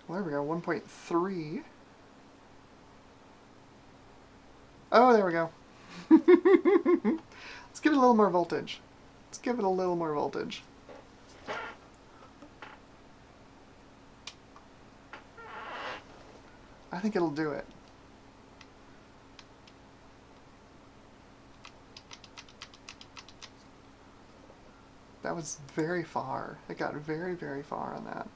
Well, there we go, 1.3. Oh, there we go. Let's give it a little more voltage. Let's give it a little more voltage. I think it'll do it. That was very far. It got very, very far on that.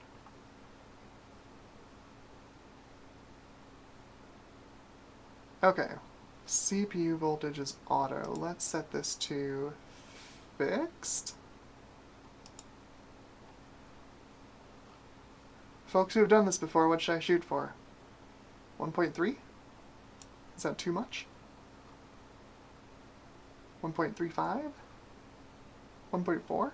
Okay. CPU voltage is auto. Let's set this to fixed. Folks who have done this before, what should I shoot for? 1.3? Is that too much? 1.35? 1.4?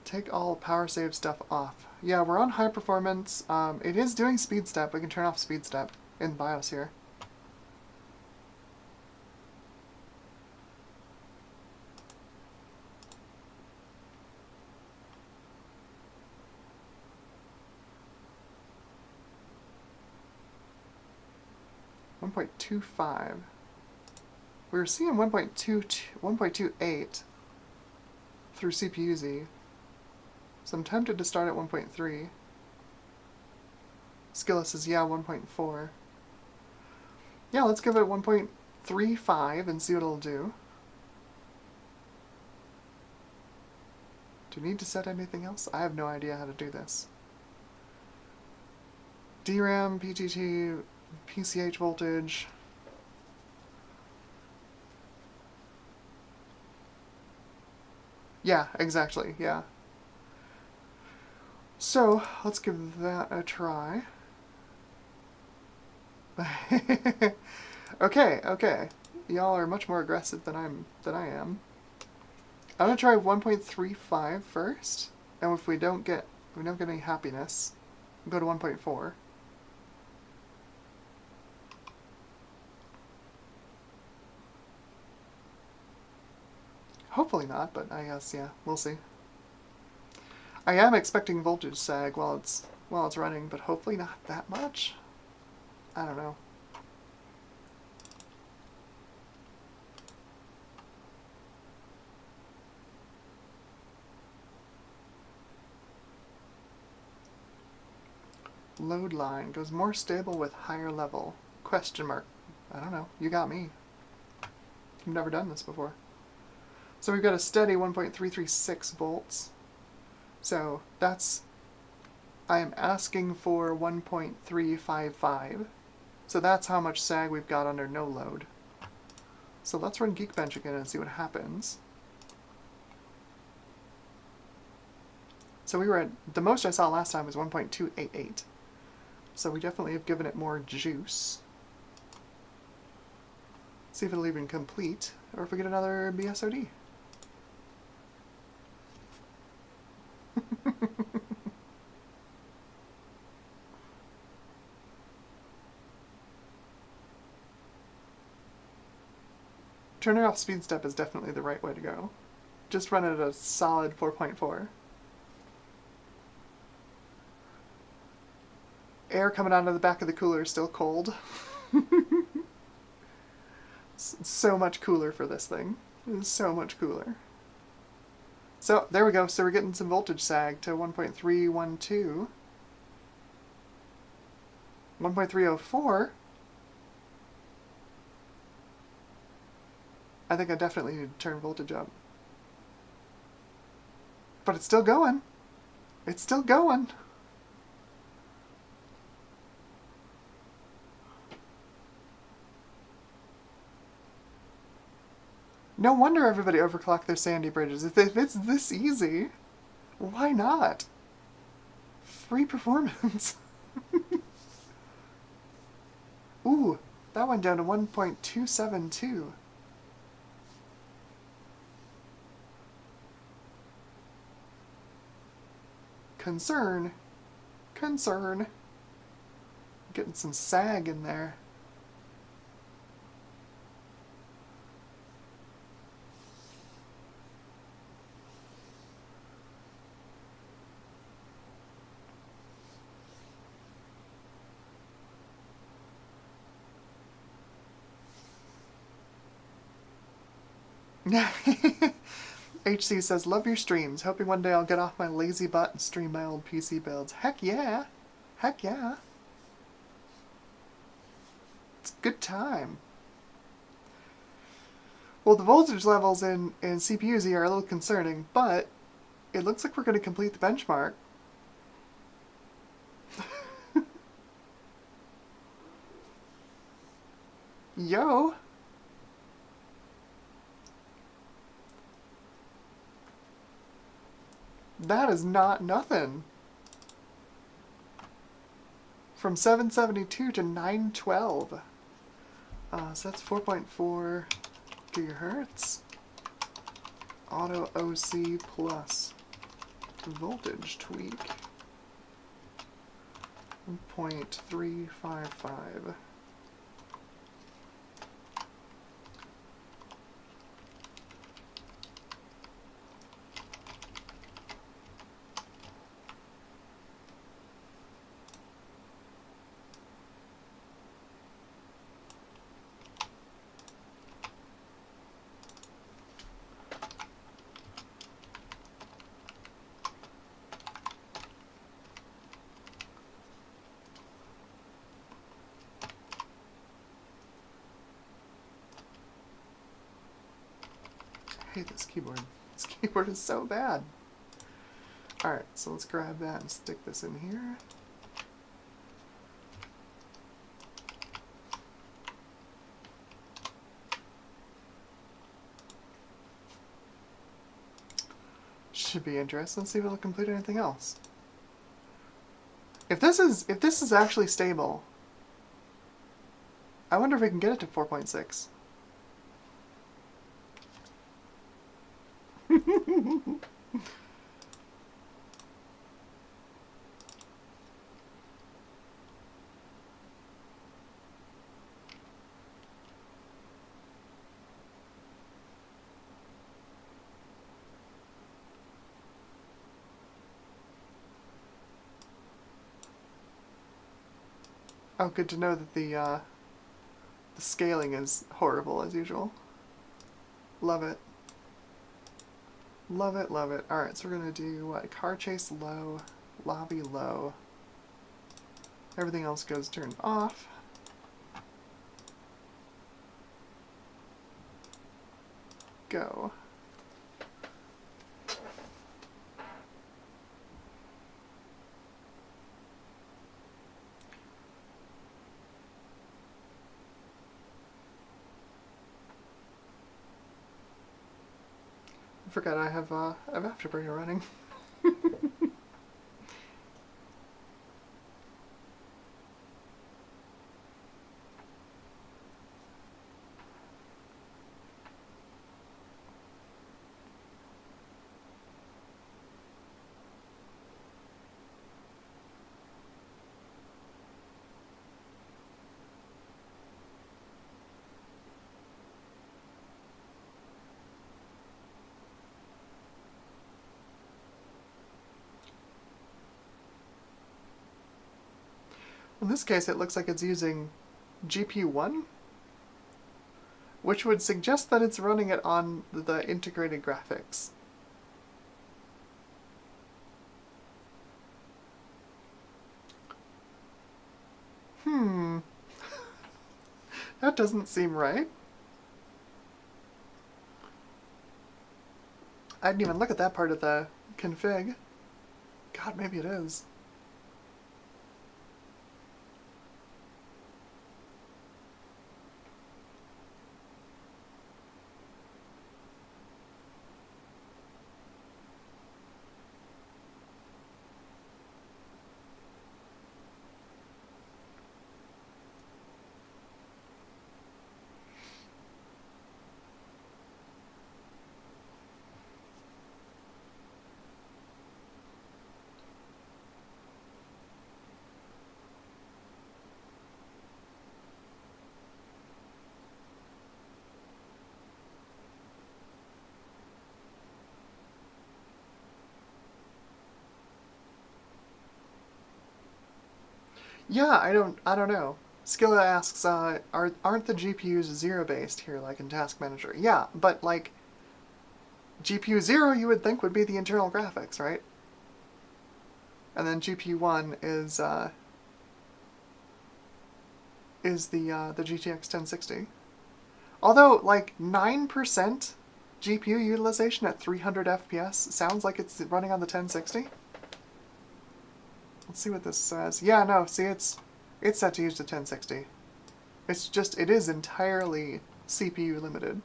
Take all power save stuff off. Yeah, we're on high performance. It is doing speed step. We can turn off speed step in BIOS here. .25. We were seeing 1.28 through CPU-Z. So I'm tempted to start at 1.3. Skilla says, yeah, 1.4. Yeah, let's give it 1.35 and see what it'll do. Do we need to set anything else? I have no idea how to do this. DRAM, PTT, PCH voltage. Yeah, exactly, yeah. So, let's give that a try. Okay. Y'all are much more aggressive than I am. I'm gonna try 1.35 first, and if we don't get any happiness, we'll go to 1.4. Hopefully not, but I guess, yeah, we'll see. I am expecting voltage sag while it's running, but hopefully not that much. I don't know. Load line goes more stable with higher level. Question mark. I don't know. You got me. I've never done this before. So we've got a steady 1.336 volts. So that's, I am asking for 1.355. So that's how much sag we've got under no load. So let's run Geekbench again and see what happens. So we were at, the most I saw last time was 1.288. So we definitely have given it more juice. See if it'll even complete, or if we get another BSOD. Turning off speed step is definitely the right way to go. Just run it at a solid 4.4. Air coming out of the back of the cooler is still cold. So much cooler for this thing. It is so much cooler. So there we go. So we're getting some voltage sag to 1.312. 1.304. I think I definitely need to turn voltage up. But it's still going. It's still going. No wonder everybody overclocked their Sandy bridges. If it's this easy, why not? Free performance. Ooh, that went down to 1.272. Concern. Concern. Getting some sag in there. HC says, love your streams. Hoping one day I'll get off my lazy butt and stream my old PC builds. Heck yeah. Heck yeah. It's a good time. Well, the voltage levels in CPU-Z are a little concerning, but it looks like we're going to complete the benchmark. Yo! That is not nothing. From 772 to 912. So that's 4.4 gigahertz. Auto OC plus voltage tweak. 1.355. I hate this keyboard. This keyboard is so bad. Alright, so let's grab that and stick this in here. Should be interesting. Let's see if it'll complete anything else. If this is actually stable, I wonder if we can get it to 4.6. Oh, good to know that the scaling is horrible as usual. Love it. Love it, love it. Alright, so we're gonna do what? Car chase low, lobby low. Everything else goes turned off. Go. I forgot I have Afterburner running. In this case, it looks like it's using GPU 1, which would suggest that it's running it on the integrated graphics. That doesn't seem right. I didn't even look at that part of the config. God, maybe it is. Yeah, I don't know. Skilla asks, aren't the GPUs zero-based here, like in Task Manager? Yeah, but like, GPU 0 you would think would be the internal graphics, right? And then GPU 1 is the GTX 1060. Although, like, 9% GPU utilization at 300 FPS sounds like it's running on the 1060. Let's see what this says. Yeah, no, see, it's set to use the 1060. It is entirely CPU limited,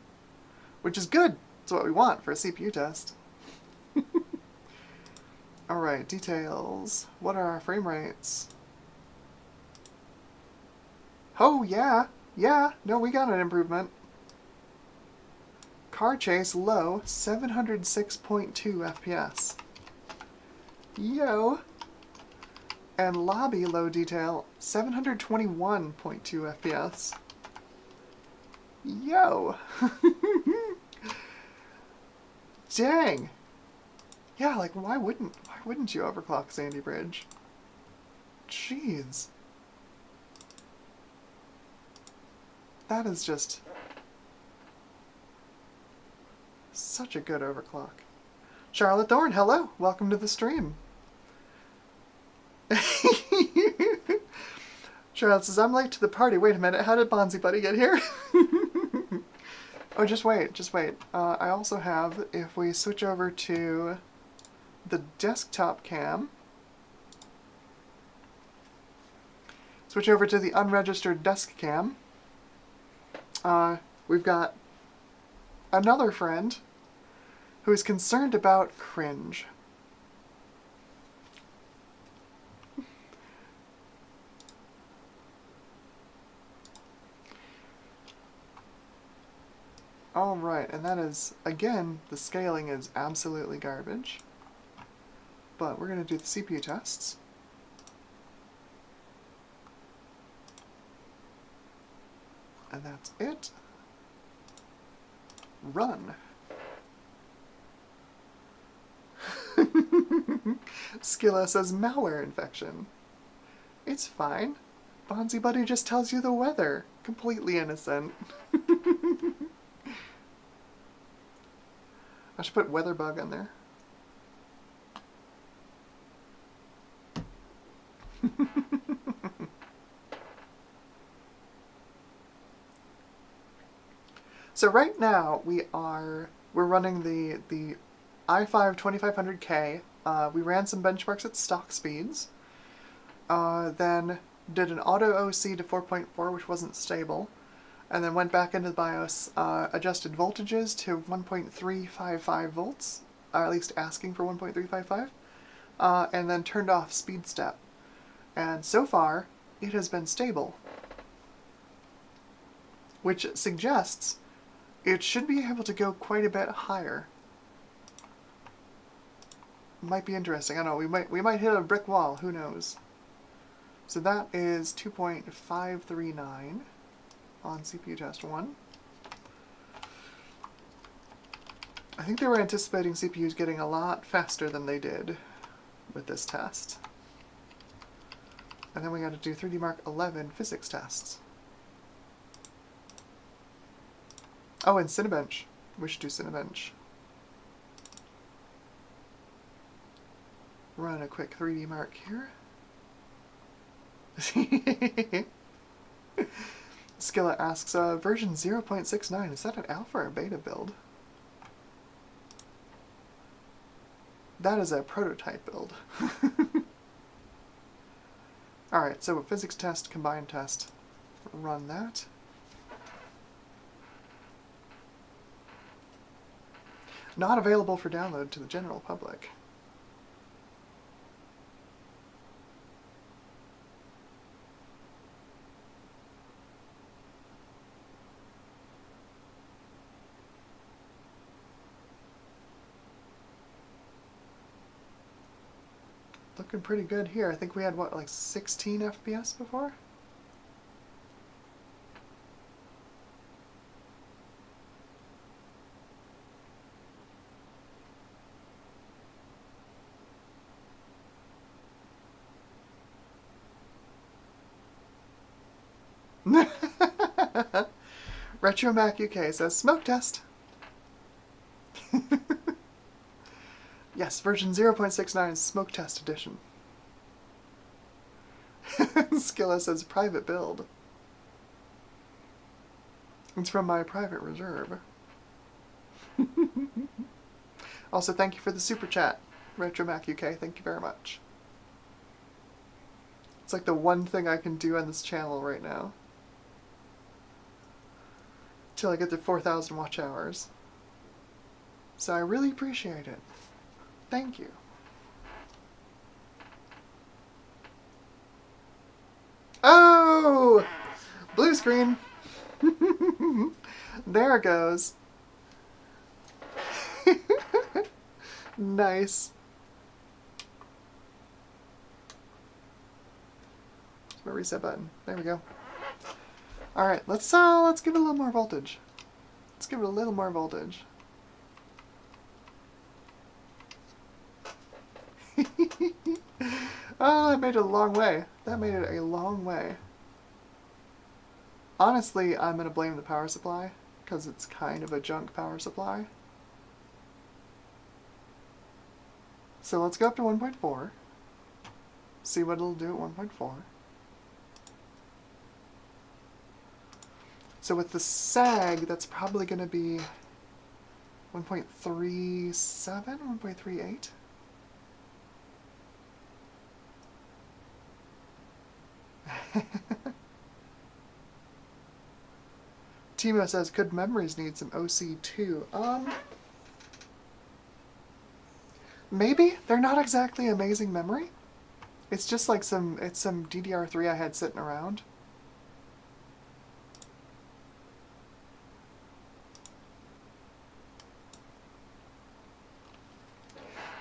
which is good. It's what we want for a CPU test. Alright, details. What are our frame rates? Oh, yeah. Yeah, no, we got an improvement. Car chase low, 706.2 FPS. Yo. And lobby low detail, 721.2 FPS. Yo. Dang. Yeah, like why wouldn't you overclock Sandy Bridge? Jeez. That is just such a good overclock. Charlotte Thorne, hello. Welcome to the stream. Charlotte says, I'm late to the party. Wait a minute, how did Bonzi Buddy get here? Oh, just wait. I also have, if we switch over to the desktop cam, switch over to the unregistered desk cam, we've got another friend who is concerned about cringe. Alright, and that is, again, the scaling is absolutely garbage. But we're going to do the CPU tests. And that's it. Run. Skilla says malware infection. It's fine. Bonzi Buddy just tells you the weather. Completely innocent. I should put weather bug in there. So right now we're running the i5 2500K. We ran some benchmarks at stock speeds. Then did an auto OC to 4.4, which wasn't stable. And then went back into the BIOS, adjusted voltages to 1.355 volts, or at least asking for 1.355, and then turned off speed step. And so far, it has been stable, which suggests it should be able to go quite a bit higher. Might be interesting. I don't know. We might hit a brick wall. Who knows? So that is 2.539 on CPU test 1. I think they were anticipating CPUs getting a lot faster than they did with this test. And then we got to do 3D Mark 11 physics tests. Oh, and Cinebench. We should do Cinebench. Run a quick 3D Mark here. Skilla asks, version 0.69, is that an alpha or beta build? That is a prototype build. Alright, so a physics test, combined test. Run that. Not available for download to the general public. Looking pretty good here. I think we had, what, like 16 FPS before? Retro Mac UK says, smoke test. Yes, version 0.69 is smoke test edition. Skilla says, private build. It's from my private reserve. Also, thank you for the super chat, Retro Mac UK. Thank you very much. It's like the one thing I can do on this channel right now. Till I get to 4,000 watch hours. So I really appreciate it. Thank you. Oh! Blue screen. There it goes. Nice. My reset button. There we go. All right, let's give it a little more voltage. Let's give it a little more voltage. Oh, that made it a long way. That made it a long way. Honestly, I'm gonna blame the power supply because it's kind of a junk power supply. So let's go up to 1.4. See what it'll do at 1.4. So with the sag, that's probably going to be 1.37, 1.38. Timo says, could memories need some OC2? Maybe. They're not exactly amazing memory. It's just like some DDR3 I had sitting around.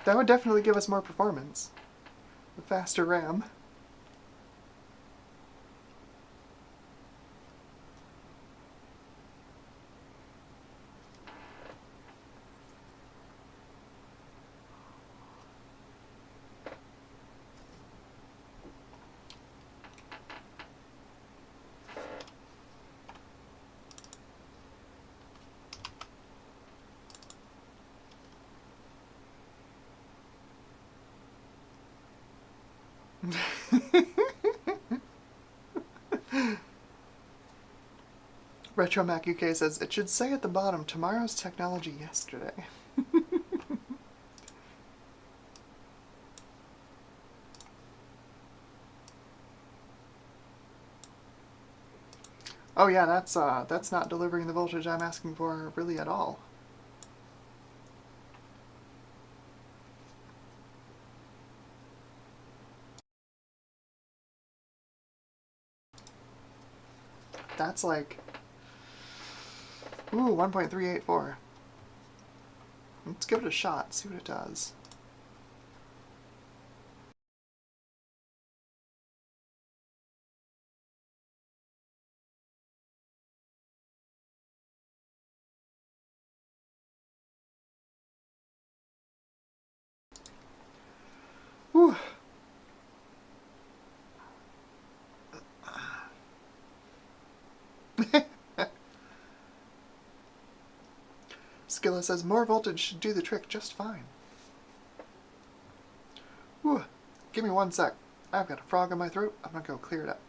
That would definitely give us more performance. The faster RAM. Retro Mac UK says, it should say at the bottom, tomorrow's technology yesterday. Oh yeah, that's not delivering the voltage I'm asking for really at all. That's like, ooh, 1.384. Let's give it a shot, see what it does. Whew. Skilla says more voltage should do the trick just fine. Whew. Give me 1 sec. I've got a frog in my throat. I'm gonna go clear it up.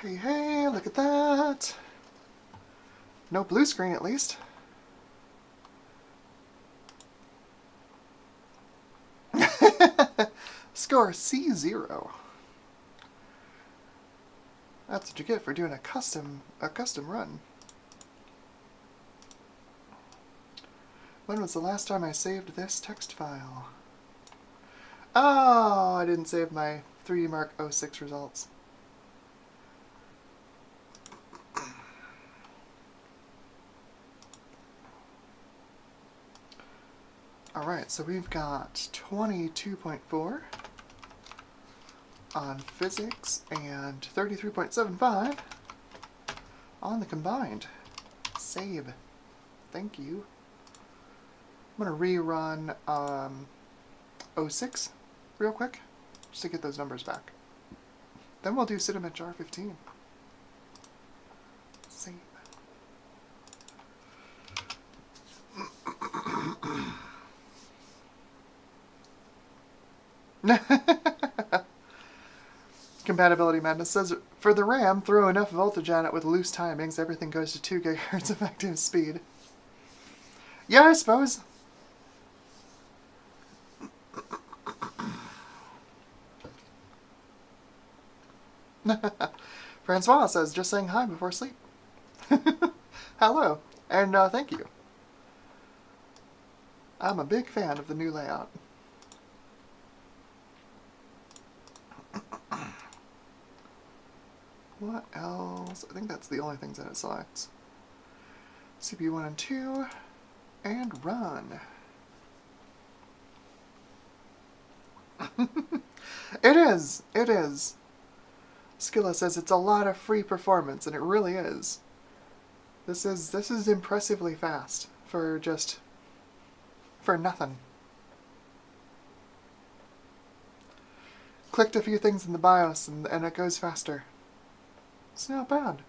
Hey, hey, look at that. No blue screen, at least. Score C0. That's what you get for doing a custom run. When was the last time I saved this text file? Oh, I didn't save my 3D Mark 06 results. Alright, so we've got 22.4 on physics and 33.75 on the combined. Save. Thank you. I'm going to rerun 06 real quick, just to get those numbers back. Then we'll do Cinnamon Jar 15. Save. Compatibility Madness says, for the RAM, throw enough voltage on it with loose timings, everything goes to 2 GHz effective speed. Yeah, I suppose. Francois says, just saying hi before sleep. Hello, and thank you. I'm a big fan of the new layout. What else? I think that's the only things that it selects. CPU 1 and 2, and run. It is! It is! Skilla says it's a lot of free performance, and it really is. This is impressively fast for nothing. Clicked a few things in the BIOS and it goes faster. It's not bad.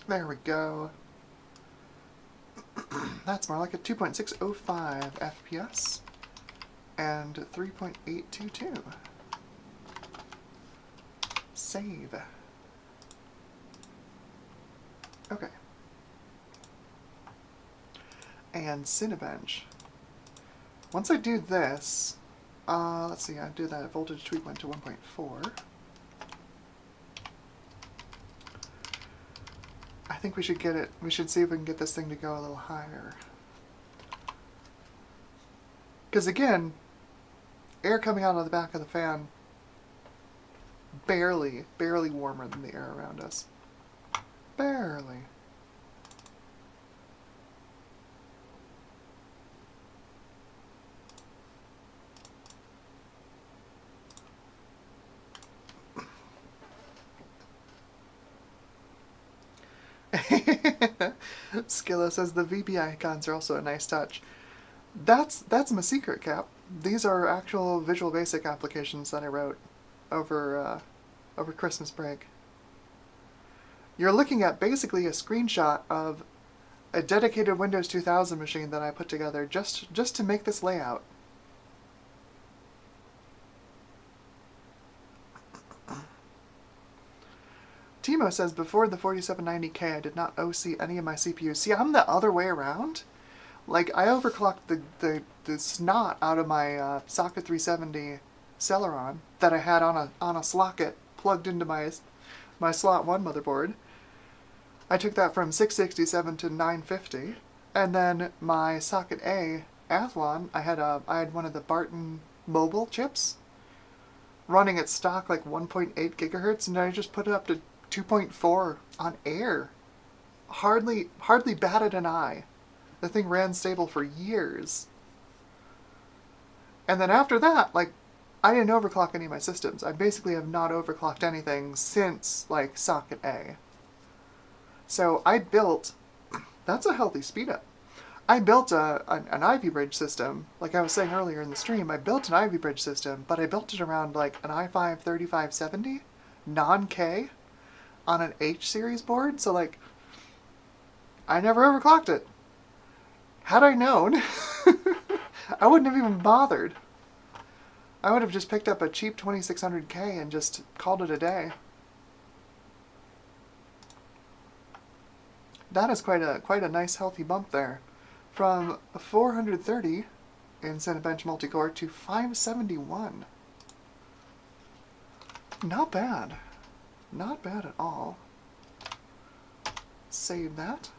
There we go. That's more like a 2.605 FPS and 3.822. Save. Okay. And Cinebench. Once I do this, let's see, I did that voltage tweak went to 1.4. I think we should get it, we should see if we can get this thing to go a little higher. Because again, air coming out of the back of the fan, barely warmer than the air around us. Barely. Skilla says the VB icons are also a nice touch. That's my secret, Cap. These are actual Visual Basic applications that I wrote over Christmas break. You're looking at basically a screenshot of a dedicated Windows 2000 machine that I put together just to make this layout. Timo says, before the 4790K, I did not OC any of my CPUs. See, I'm the other way around. Like, I overclocked the snot out of my Socket 370 Celeron that I had on a socket plugged into my slot 1 motherboard. I took that from 667 to 950, and then my Socket A Athlon, I had one of the Barton mobile chips running at stock like 1.8 gigahertz, and I just put it up to 2.4 on air. Hardly batted an eye. The thing ran stable for years. And then after that, like, I didn't overclock any of my systems. I basically have not overclocked anything since, like, Socket A. So I built... That's a healthy speed up. I built an Ivy Bridge system. Like I was saying earlier in the stream, I built an Ivy Bridge system, but I built it around, like, an i5 3570, non-K, on an H series board. So, like, I never overclocked it. Had I known, I wouldn't have even bothered. I would have just picked up a cheap 2600K and just called it a day. That is quite a nice healthy bump there. From 430 in Cinebench Multicore to 571. Not bad. Not bad at all. Save that.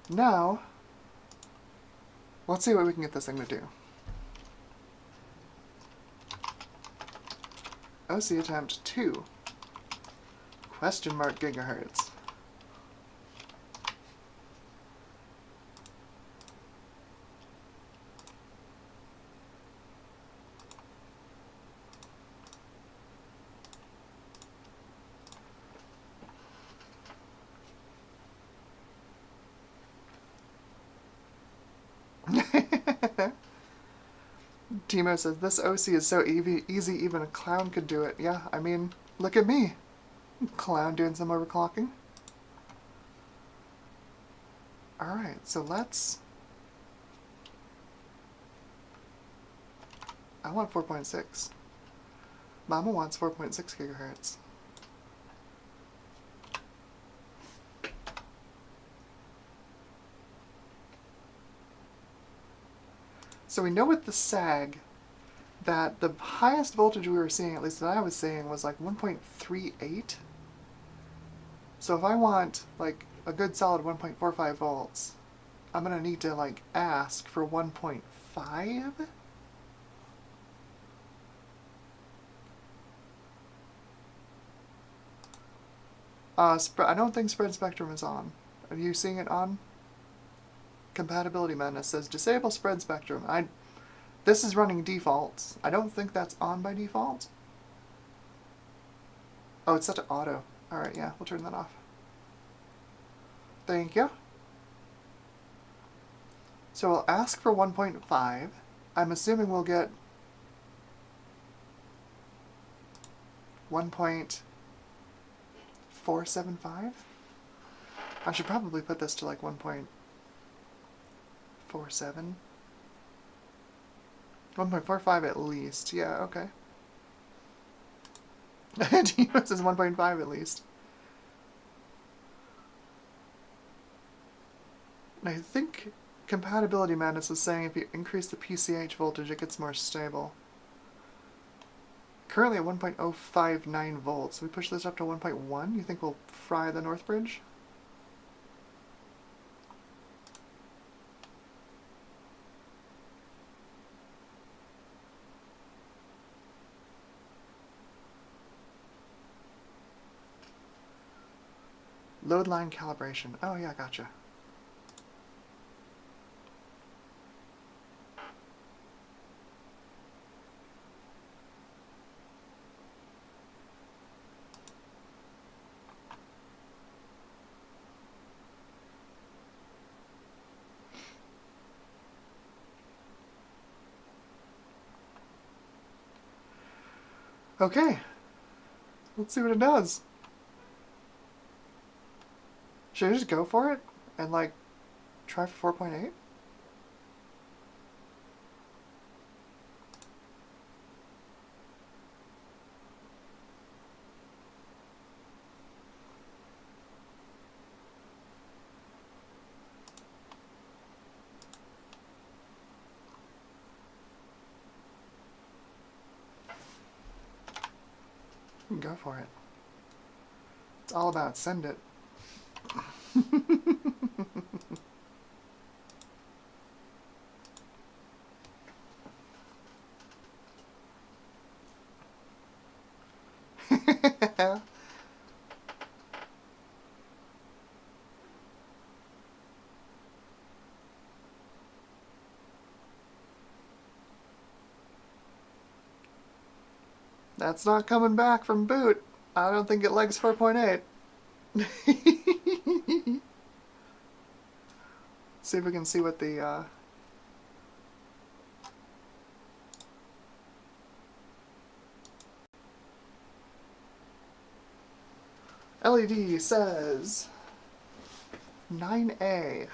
Now, let's see what we can get this thing to do. OC attempt 2. Question mark gigahertz. Timo says, this OC is so easy even a clown could do it. Yeah, I mean, look at me. Clown doing some overclocking. Alright, so let's... I want 4.6. Mama wants 4.6 gigahertz. So we know with the sag that the highest voltage we were seeing, at least that I was seeing, was like 1.38. So if I want like a good solid 1.45 volts, I'm going to need to like ask for 1.5? I don't think spread spectrum is on. Are you seeing it on? Compatibility Madness says disable spread spectrum. This is running defaults. I don't think that's on by default. Oh, it's set to auto. Alright, yeah, we'll turn that off. Thank you. So we'll ask for 1.5. I'm assuming we'll get 1.475. I should probably put this to like 1.47. 1.45 at least. Yeah, okay. Timo says 1.5 at least. And I think Compatibility Madness is saying if you increase the PCH voltage, it gets more stable. Currently at 1.059 volts. We push this up to 1.1. You think we'll fry the North Bridge? Load line calibration. Oh yeah, gotcha. Okay, let's see what it does. Should I just go for it and like try for 4.8? Go for it. It's all about send it. That's not coming back from boot. I don't think it likes 4.8. See if we can see what the LED says 9A.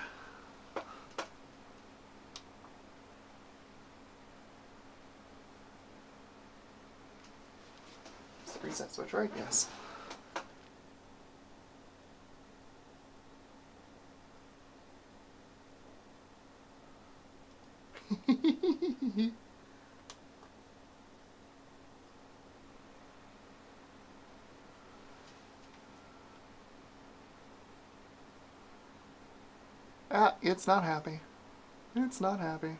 It's the reset switch, right? Yes. It's not happy. It's not happy.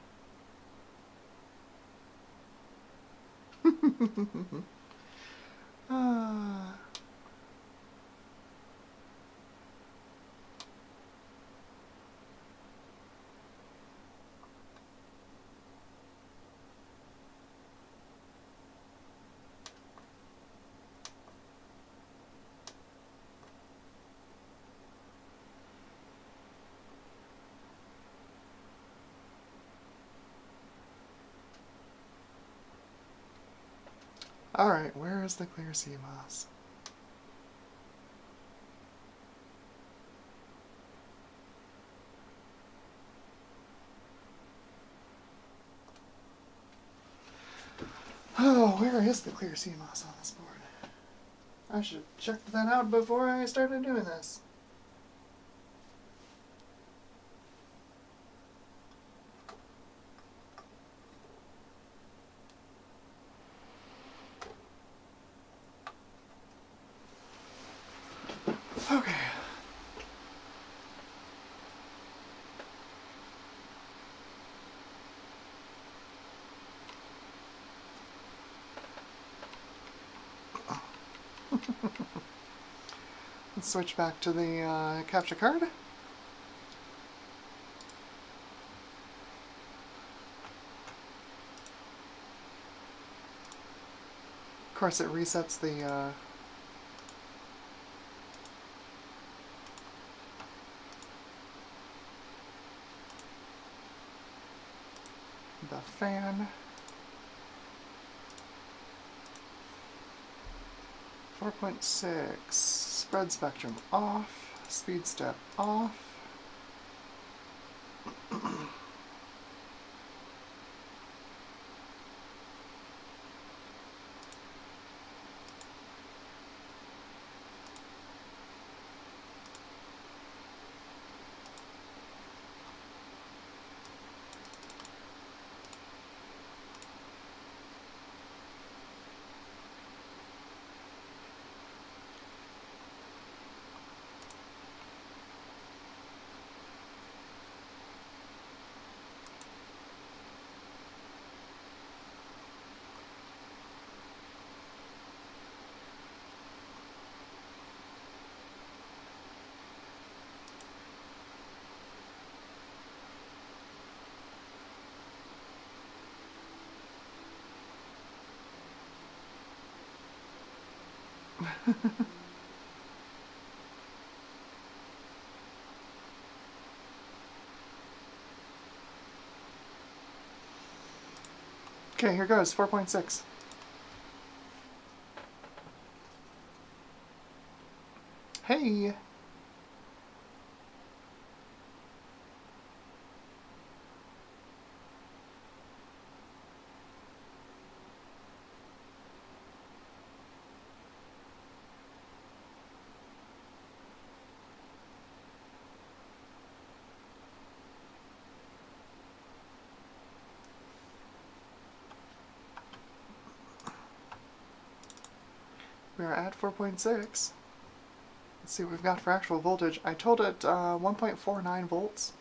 Ah. Alright, where is the clear sea moss? Oh, where is the clear sea moss on this board? I should have checked that out before I started doing this. Okay. Let's switch back to the capture card. Of course, it resets the fan. 4.6, spread spectrum off, speed step off. Okay, here goes, 4.6. Hey! We are at 4.6. Let's see what we've got for actual voltage. I told it 1.49 volts.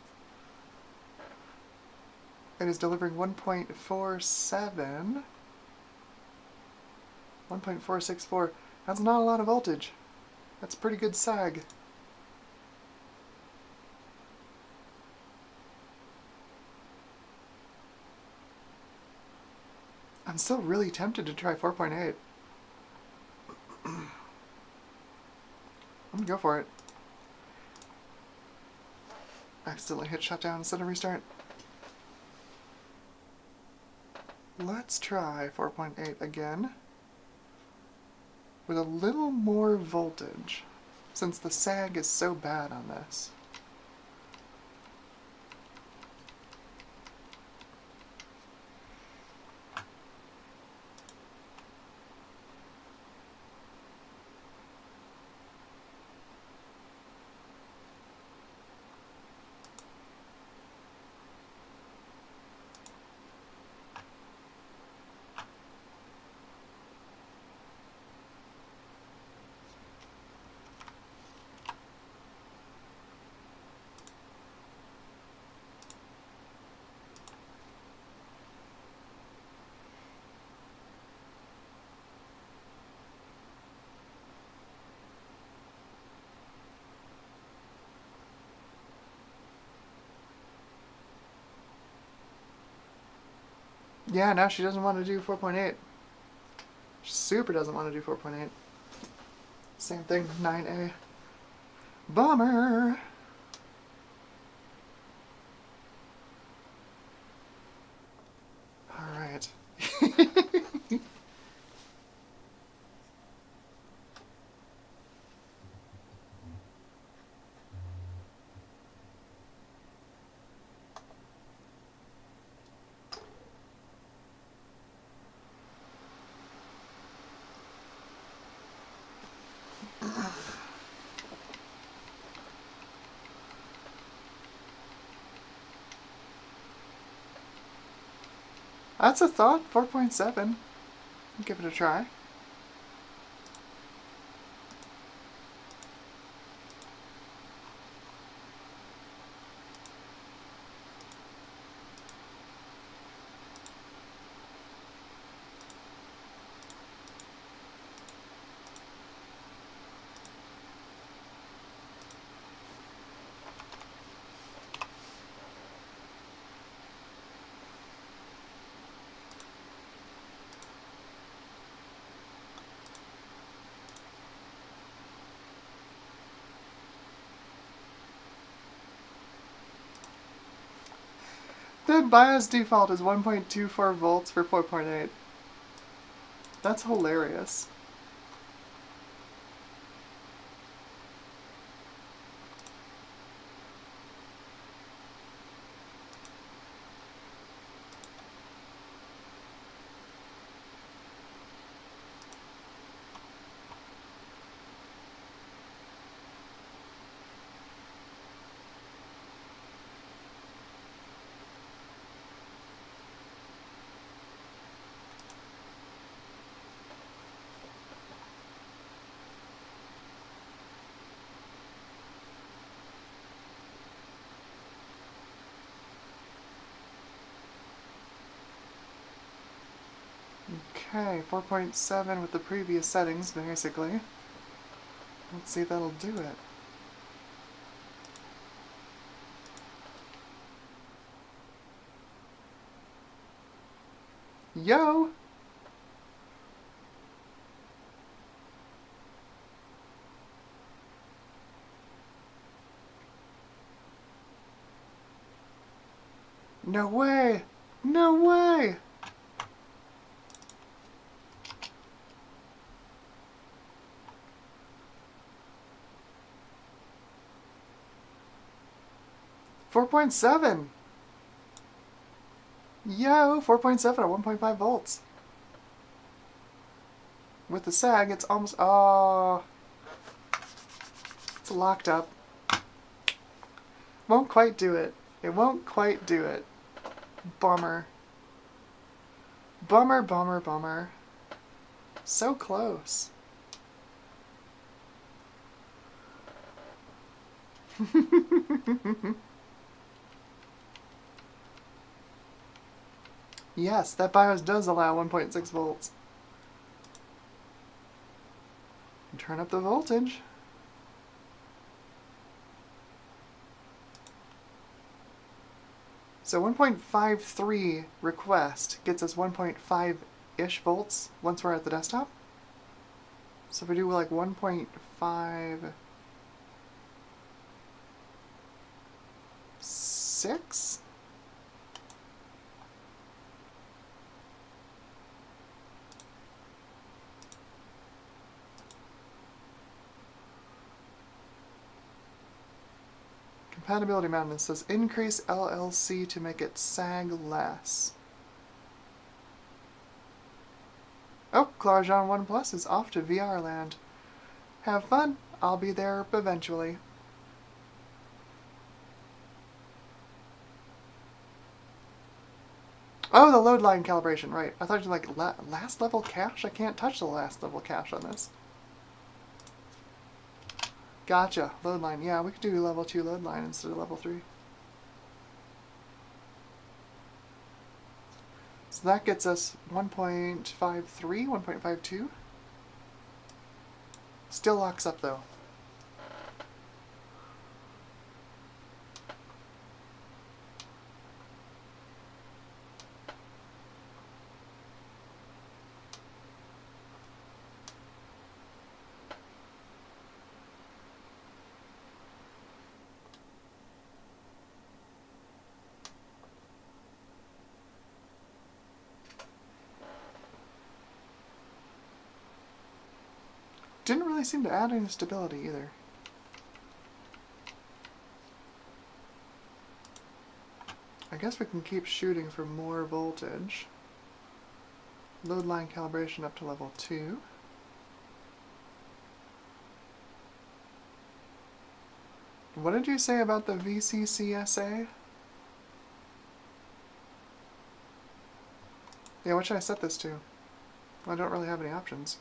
It is delivering 1.47. 1.464. That's not a lot of voltage. That's pretty good sag. I'm still really tempted to try 4.8. I'm gonna go for it. Accidentally hit shutdown instead of restart. Let's try 4.8 again. With a little more voltage, since the sag is so bad on this. Yeah, now she doesn't want to do 4.8. She super doesn't want to do 4.8. Same thing, 9A. Bummer! Alright. That's a thought, 4.7. Give it a try. The BIOS default is 1.24 volts for 4.8. That's hilarious. Okay, 4.7 with the previous settings, basically. Let's see if that'll do it. Yo! No way! No way! 4.7! Yo, 4.7 at 1.5 volts. With the sag, it's almost... Oh... It's locked up. Won't quite do it. It won't quite do it. Bummer. Bummer, bummer, bummer. So close. Yes, that BIOS does allow 1.6 volts. Turn up the voltage. So 1.53 request gets us 1.5-ish volts once we're at the desktop. So if we do like 1.56? Compatibility Madness says increase LLC to make it sag less. Oh, Clarajon 1 Plus is off to VR land. Have fun. I'll be there eventually. Oh, the load line calibration, right. I thought you were like, last level cache? I can't touch the last level cache on this. Gotcha. Load line. Yeah, we could do level 2 load line instead of level 3. So that gets us 1.53, 1.52. Still locks up though. Didn't really seem to add any stability either. I guess we can keep shooting for more voltage. Load line calibration up to level 2. What did you say about the VCCSA? Yeah, what should I set this to? I don't really have any options.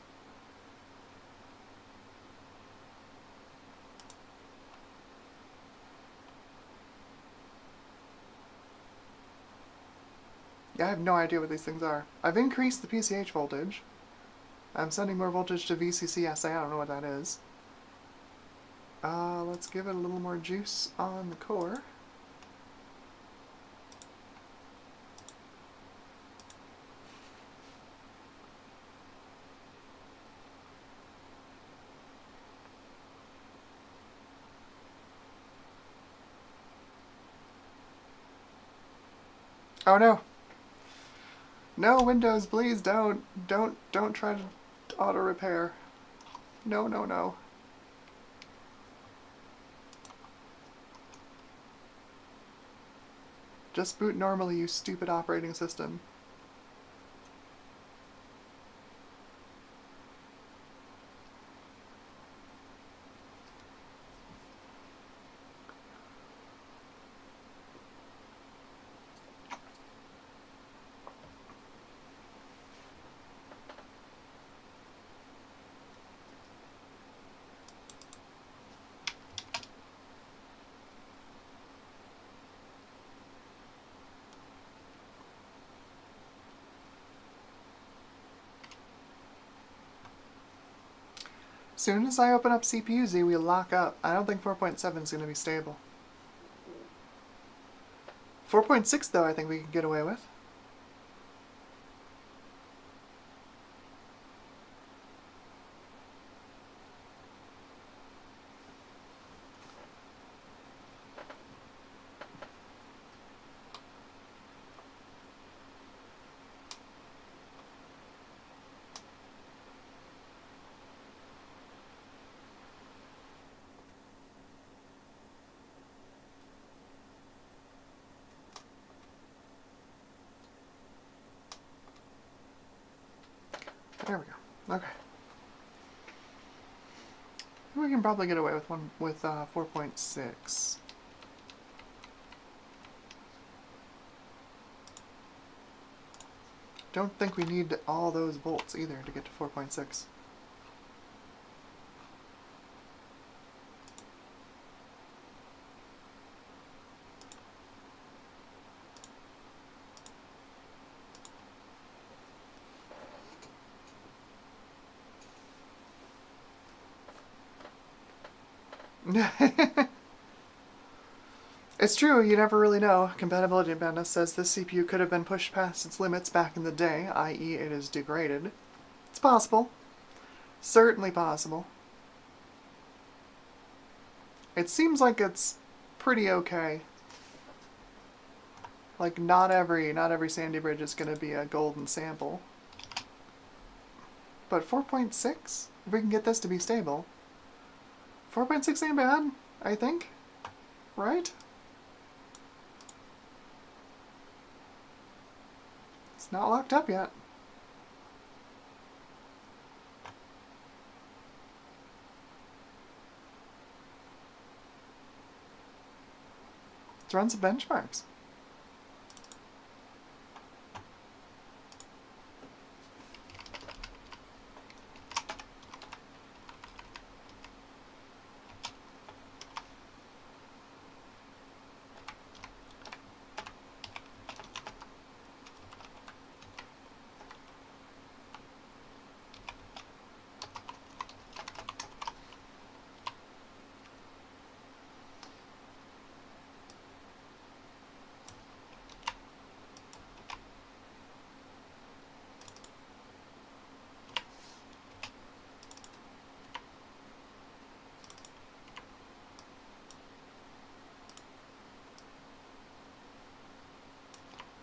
Yeah, I have no idea what these things are. I've increased the PCH voltage. I'm sending more voltage to VCCSA, I don't know what that is. Let's give it a little more juice on the core. Oh no! No, Windows, please don't try to auto repair. No, no, no. Just boot normally, you stupid operating system. Soon as I open up CPU-Z, we lock up. I don't think 4.7 is going to be stable. 4.6 though, I think we can get away with. There we go. Okay. We can probably get away with 4.6. Don't think we need all those volts either to get to 4.6. It's true, you never really know. Compatibility Madness says this CPU could have been pushed past its limits back in the day, i.e. it is degraded. It's possible. Certainly possible. It seems like it's pretty okay. Like, not every Sandy Bridge is going to be a golden sample. But 4.6? If we can get this to be stable. 4.6 ain't bad, I think. Right? It's not locked up yet. Let's run some benchmarks.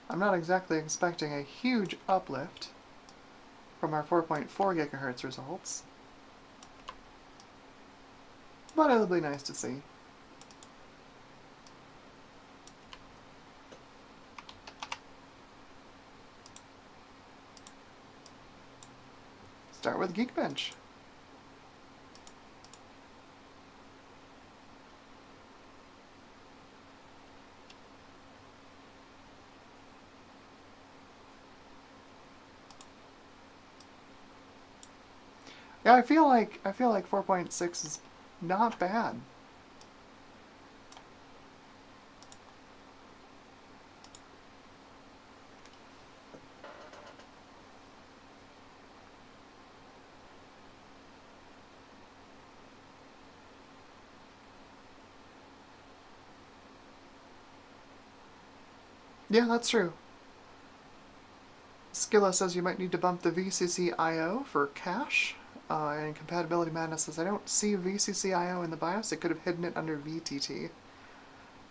I'm not exactly expecting a huge uplift from our 4.4 gigahertz results, but it'll be nice to see. Start with Geekbench. Yeah, I feel like 4.6 is not bad. Yeah, that's true. Skilla says you might need to bump the VCC I/O for cache. And Compatibility Madness says I don't see VCC I/O in the BIOS. It could have hidden it under VTT.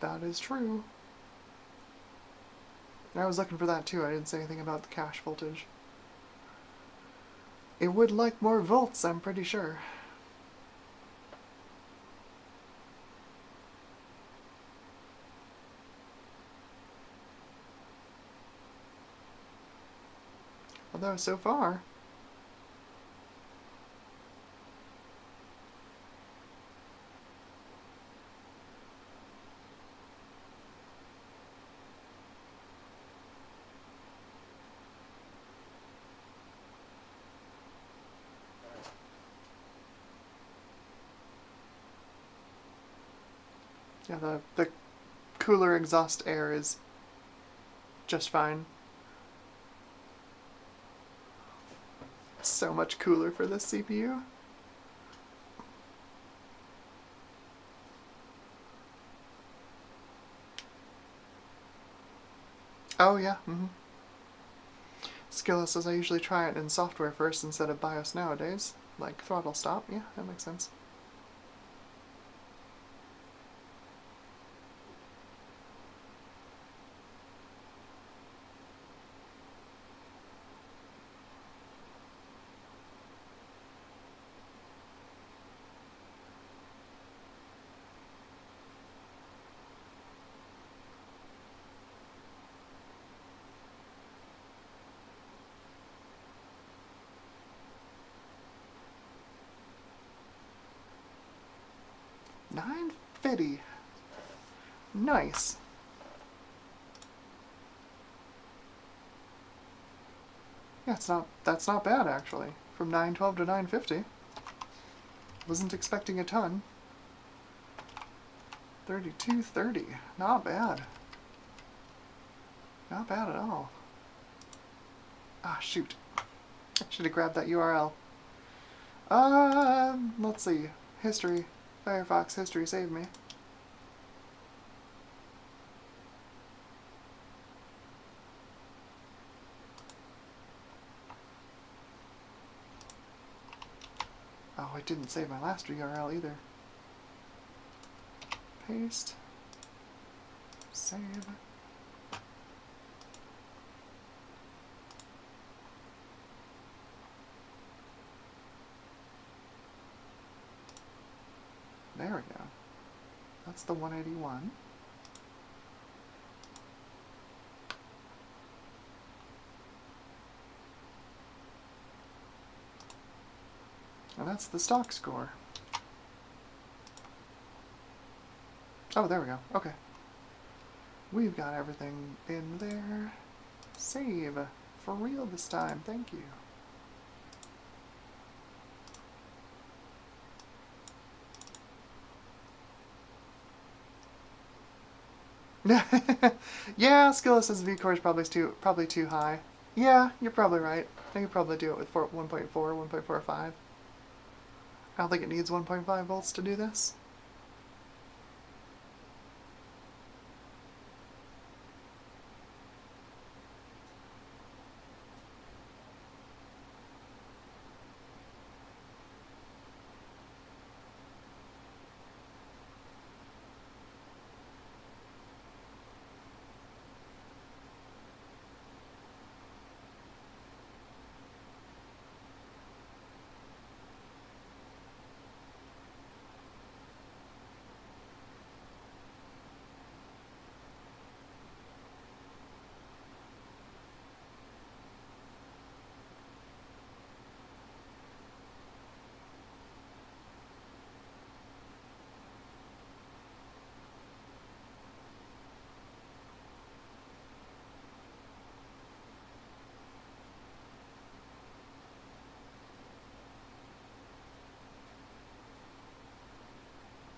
That is true. I was looking for that too. I didn't say anything about the cache voltage. It would like more volts, I'm pretty sure. Although, so far... Yeah, the cooler exhaust air is just fine. So much cooler for this CPU. Oh yeah, Skilla says I usually try it in software first instead of BIOS nowadays. Like throttle stop, yeah, that makes sense. 950. Nice. Yeah, that's not bad actually. From 912 to 950. Wasn't expecting a ton. 3230. Not bad. Not bad at all. Ah, shoot. I should have grabbed that URL. Let's see. History. Firefox history saved me. Oh, it didn't save my last URL either. Paste. Save. There we go. That's the 181. And that's the stock score. Oh, there we go. Okay. We've got everything in there. Save. For real this time. Thank you. Yeah, skill SSV core is probably too high. Yeah, you're probably right. I could probably do it with 1.4, 1.45. I don't think it needs 1.5 volts to do this.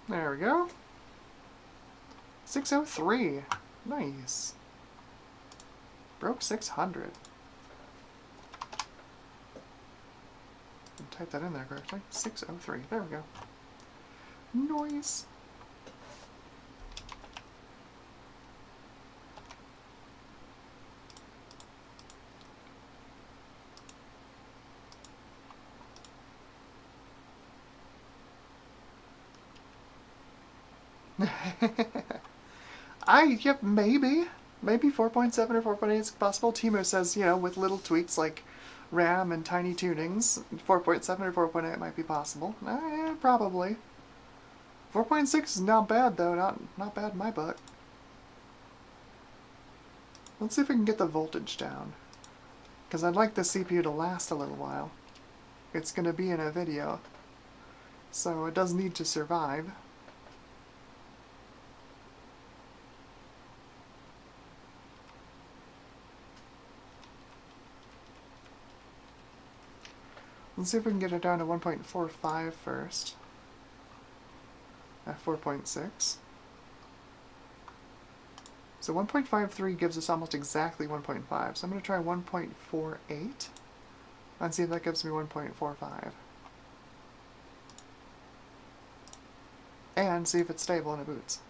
There we go. 603. Nice. Broke 600. Type that in there correctly. 603. There we go. Nice. Yep, maybe. Maybe 4.7 or 4.8 is possible. Timo says, you know, with little tweaks like RAM and tiny tunings, 4.7 or 4.8 might be possible. Probably. 4.6 is not bad, though. Not bad in my book. Let's see if we can get the voltage down. Because I'd like the CPU to last a little while. It's going to be in a video. So it does need to survive. Let's see if we can get it down to 1.45 first. At 4.6. So 1.53 gives us almost exactly 1.5. So I'm going to try 1.48 and see if that gives me 1.45. And see if it's stable and it boots.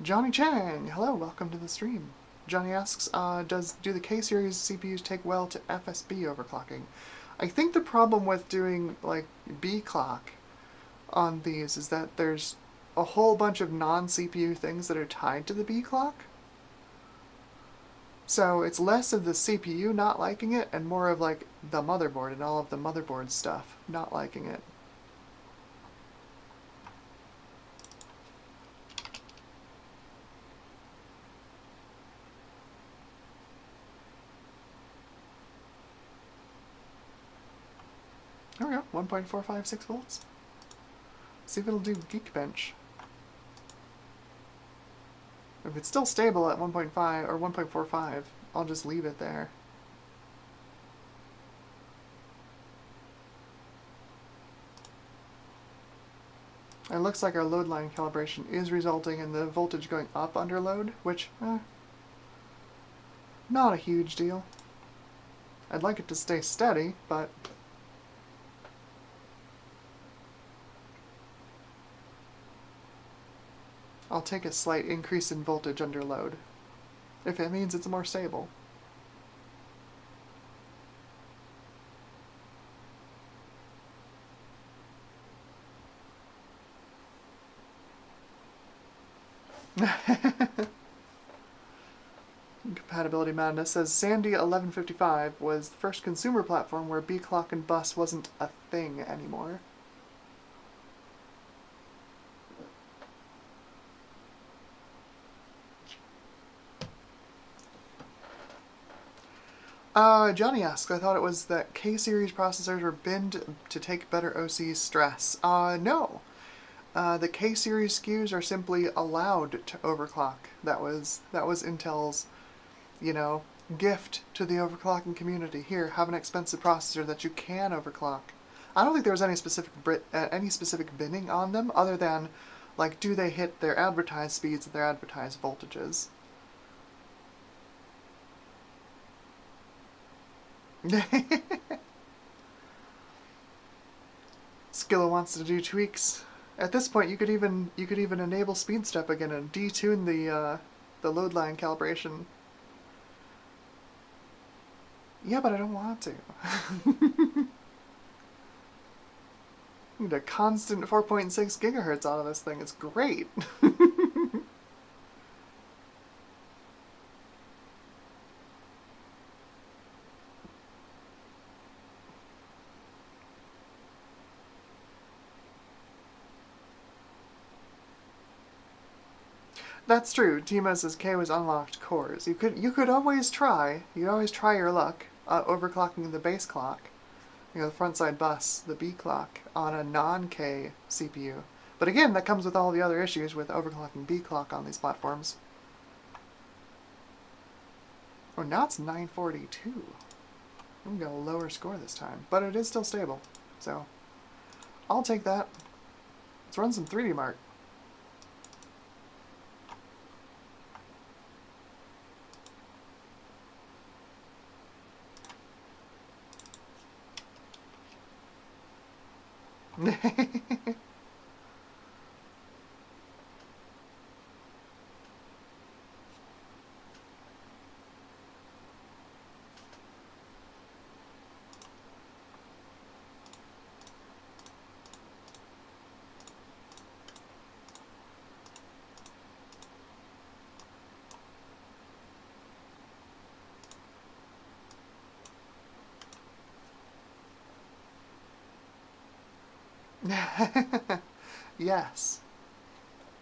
Johnny Chang! Hello, welcome to the stream. Johnny asks, do the K-series CPUs take well to FSB overclocking? I think the problem with doing, like, B-clock on these is that there's a whole bunch of non-CPU things that are tied to the B-clock. So it's less of the CPU not liking it and more of, like, the motherboard and all of the motherboard stuff not liking it. There we go, 1.456 volts. See if it'll do Geekbench. If it's still stable at 1.5 or 1.45, I'll just leave it there. It looks like our load line calibration is resulting in the voltage going up under load, which, not a huge deal. I'd like it to stay steady, but I'll take a slight increase in voltage under load, if it means it's more stable. Compatibility Madness says Sandy 1155 was the first consumer platform where B-clock and bus wasn't a thing anymore. Johnny asks, I thought it was that K-series processors were binned to take better OC stress. No. The K-series SKUs are simply allowed to overclock. That was Intel's, gift to the overclocking community. Here, have an expensive processor that you can overclock. I don't think there was any specific binning on them, other than, like, do they hit their advertised speeds and their advertised voltages? Skilla wants to do tweaks. At this point, you could even enable speed step again and detune the load line calibration. Yeah, but I don't want to. Need a constant 4.6 gigahertz out of this thing. It's great. That's true. Tima says K was unlocked cores. You could always try. You'd always try your luck overclocking the base clock, the front side bus, the B clock on a non-K CPU. But again, that comes with all the other issues with overclocking B clock on these platforms. Oh, now it's 942. I'm gonna lower score this time, but it is still stable, so I'll take that. Let's run some 3D Mark. Yes.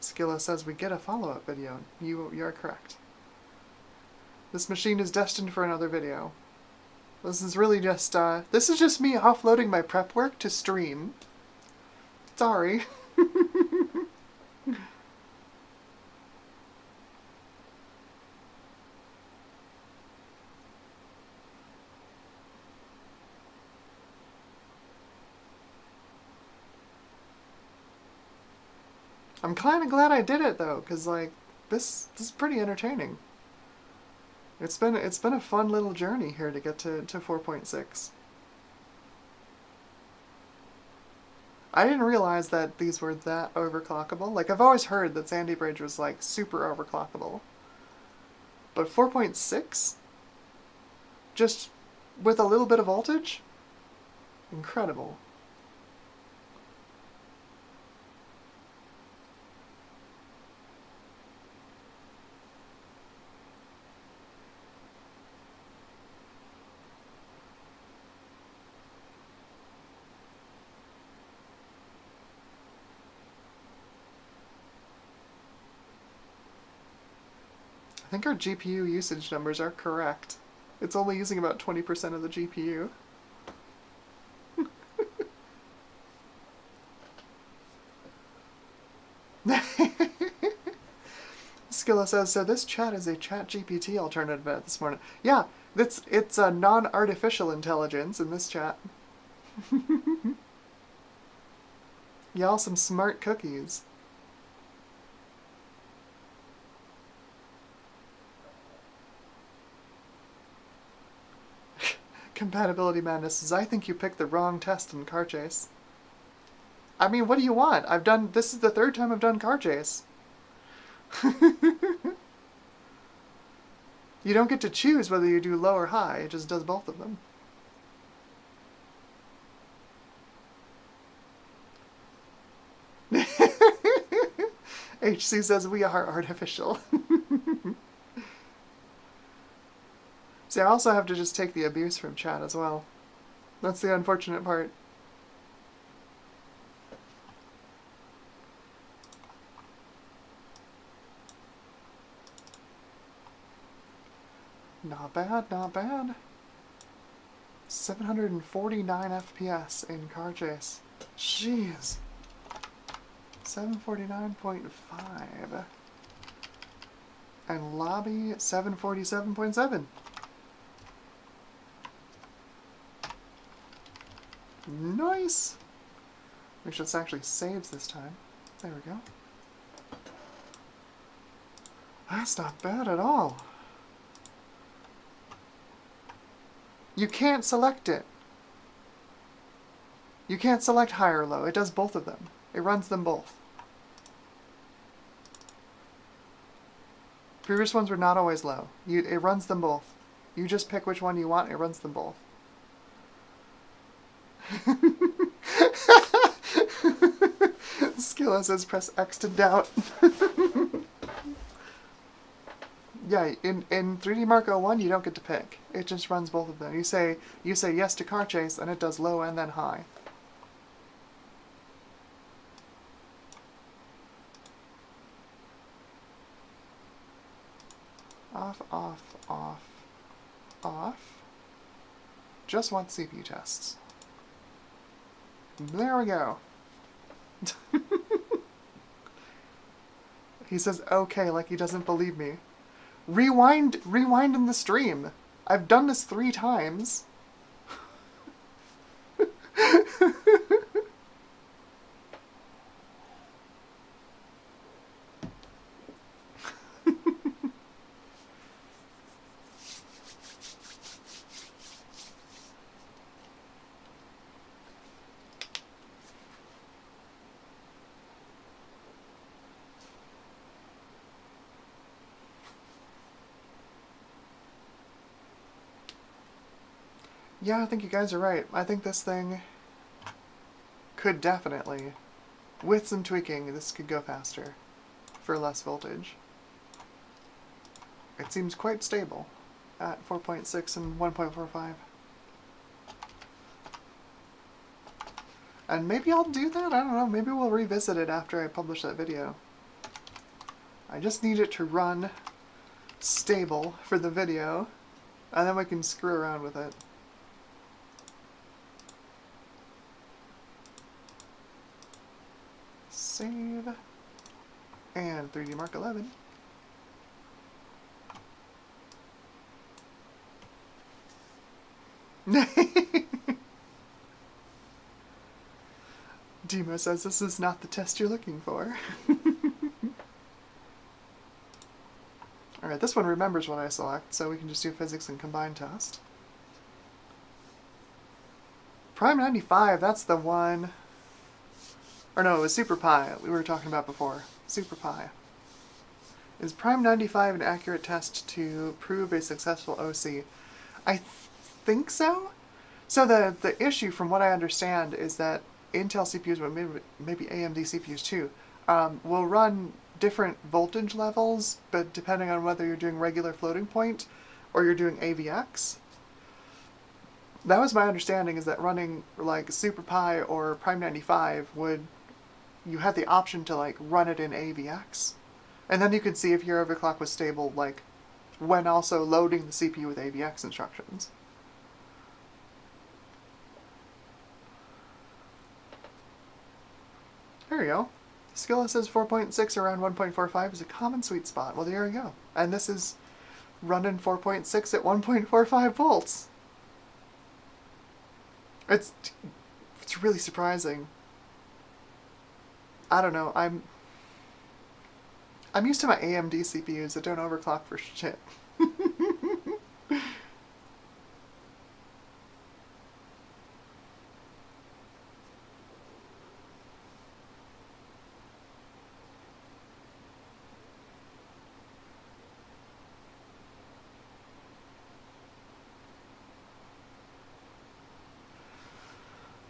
Skilla says we get a follow-up video. You're correct. This machine is destined for another video. This is really just me offloading my prep work to stream. Sorry. I'm kind of glad I did it though, cause like this is pretty entertaining. It's been a fun little journey here to get to 4.6. I didn't realize that these were that overclockable. Like, I've always heard that Sandy Bridge was like super overclockable, but 4.6, just with a little bit of voltage, incredible. I think our GPU usage numbers are correct. It's only using about 20% of the GPU. Skilla says, so this chat is a chat GPT alternative this morning. Yeah, it's a non-artificial intelligence in this chat. Y'all some smart cookies. Compatibility Madness says, I think you picked the wrong test in Car Chase. I mean, what do you want? This is the third time I've done Car Chase. You don't get to choose whether you do low or high, it just does both of them. HC says, we are artificial. See, I also have to just take the abuse from chat as well. That's the unfortunate part. Not bad, not bad. 749 FPS in Car Chase. Jeez. 749.5. And Lobby 747.7. Nice! Make sure this actually saves this time. There we go. That's not bad at all. You can't select it. You can't select high or low. It does both of them. It runs them both. Previous ones were not always low. It runs them both. You just pick which one you want, it runs them both. Skilla says press X to doubt. Yeah, in 3D Mark 01 you don't get to pick. It just runs both of them. You say yes to Car Chase and it does low and then high. Off, off, off, off. Just want CPU tests. There we go. He says okay like he doesn't believe me. Rewind in the stream. I've done this 3 times. Yeah, I think you guys are right. I think this thing could definitely, with some tweaking, this could go faster for less voltage. It seems quite stable at 4.6 and 1.45. And maybe I'll do that? I don't know. Maybe we'll revisit it after I publish that video. I just need it to run stable for the video, and then we can screw around with it. Save. And 3D Mark 11. Demo says this is not the test you're looking for. Alright, this one remembers what I select, so we can just do physics and combine test. Prime 95, that's the one. Or no, it was Super Pi we were talking about before. Super Pi. Is Prime 95 an accurate test to prove a successful OC? I think so. So the issue, from what I understand, is that Intel CPUs, but maybe AMD CPUs too, will run different voltage levels, but depending on whether you're doing regular floating point or you're doing AVX. That was my understanding, is that running like Super Pi or Prime 95 you had the option to like run it in AVX. And then you could see if your overclock was stable, like when also loading the CPU with AVX instructions. There you go. Skilla says 4.6 around 1.45 is a common sweet spot. Well, there you go. And this is running 4.6 at 1.45 volts. It's really surprising. I don't know. I'm used to my AMD CPUs that don't overclock for shit.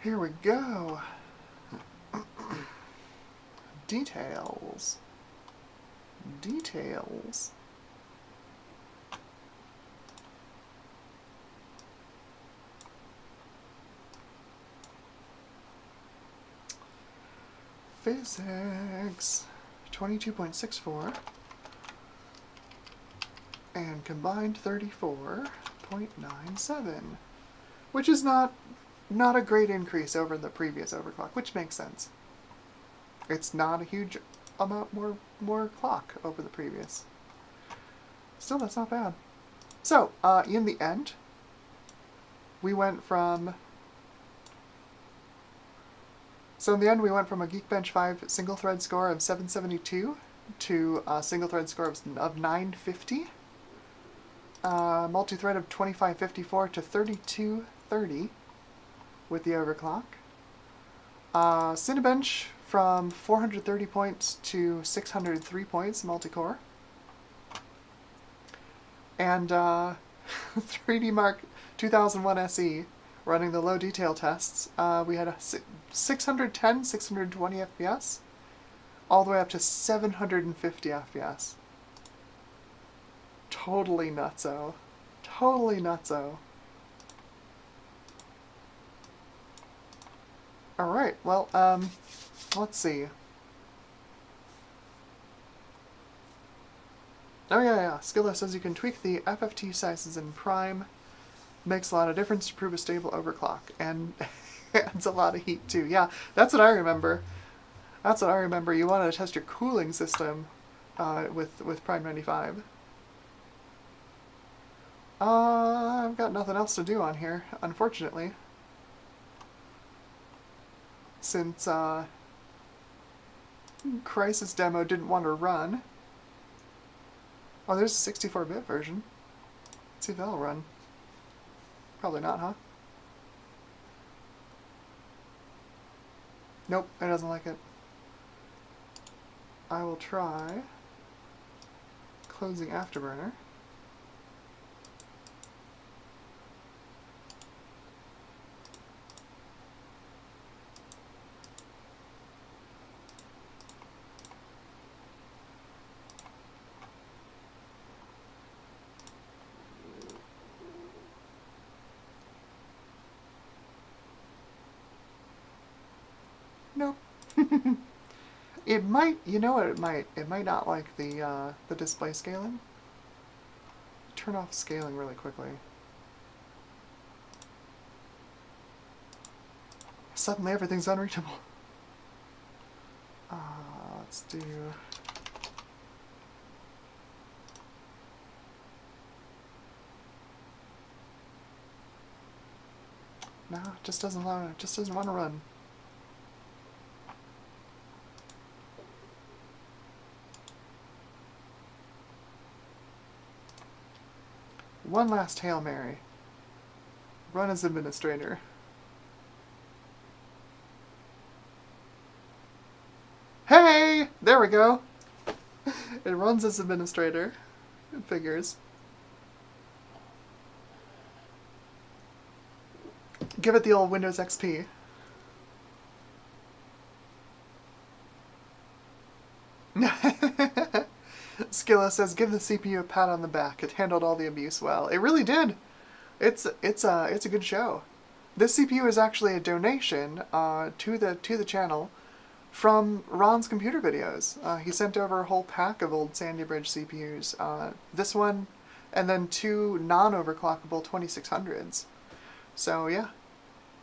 Here we go. Details. Details. Physics. 22.64. And combined 34.97. Which is not a great increase over the previous overclock, which makes sense. It's not a huge amount more clock over the previous. Still, that's not bad. So, in the end, we went from... So in the end, we went from a Geekbench 5 single-thread score of 772 to a single-thread score of 950. Multi-thread of 2554 to 3230 with the overclock. Cinebench from 430 points to 603 points multi-core. And 3D Mark 2001 SE running the low detail tests. We had a 610, 620 FPS, all the way up to 750 FPS. Totally nutso. Totally nutso. Alright, well, let's see. Oh yeah. Skilla says you can tweak the FFT sizes in Prime. Makes a lot of difference to prove a stable overclock. And adds a lot of heat too. Yeah, that's what I remember. That's what I remember. You wanted to test your cooling system with Prime 95. I've got nothing else to do on here, unfortunately. Since Crisis demo didn't want to run. Oh, there's a 64-bit version. Let's see if that'll run. Probably not, huh? Nope, it doesn't like it. I will try closing Afterburner. Nope. It might, you know what it might? It might not like the display scaling. Turn off scaling really quickly. Suddenly everything's unreachable. Let's do... No, it just doesn't allow it. Just doesn't want to run. One last Hail Mary. Run as administrator. Hey! There we go! It runs as administrator. It figures. Give it the old Windows XP. Skilla says, give the CPU a pat on the back. It handled all the abuse well. It really did. It's a good show. This CPU is actually a donation to the channel from Ron's computer videos. He sent over a whole pack of old Sandy Bridge CPUs. This one, and then 2 non-overclockable 2600s. So yeah,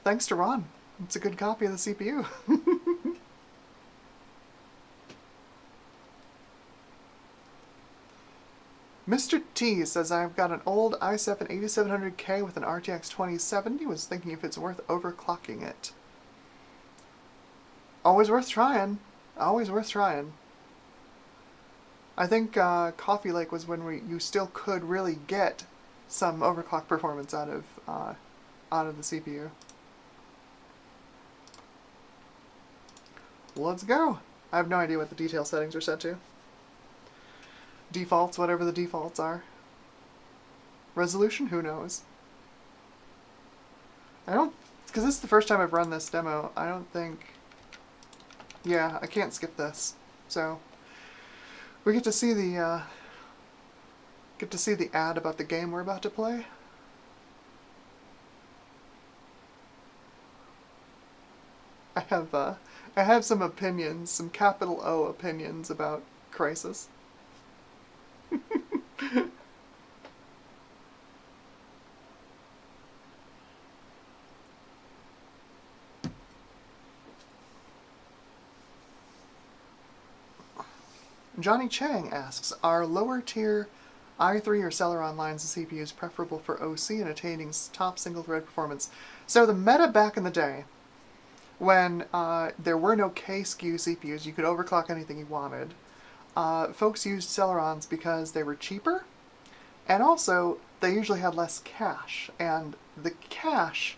thanks to Ron. It's a good copy of the CPU. Mr. T says, I've got an old i7 8700K with an RTX 2070. Was thinking if it's worth overclocking it. Always worth trying. Always worth trying. I think Coffee Lake was when you still could really get some overclock performance out of the CPU. Let's go. I have no idea what the detail settings are set to. Defaults, whatever the defaults are. Resolution, who knows? I don't, because this is the first time I've run this demo, I don't think, yeah, I can't skip this. So, we get to see the ad about the game we're about to play. I have some opinions, some capital O opinions about Crisis. Johnny Chang asks, are lower tier i3 or Celeron lines of CPUs preferable for OC in attaining top single thread performance? So the meta back in the day, when there were no K-SKU CPUs, you could overclock anything you wanted. Folks used Celerons because they were cheaper, and also they usually had less cache. And the cache,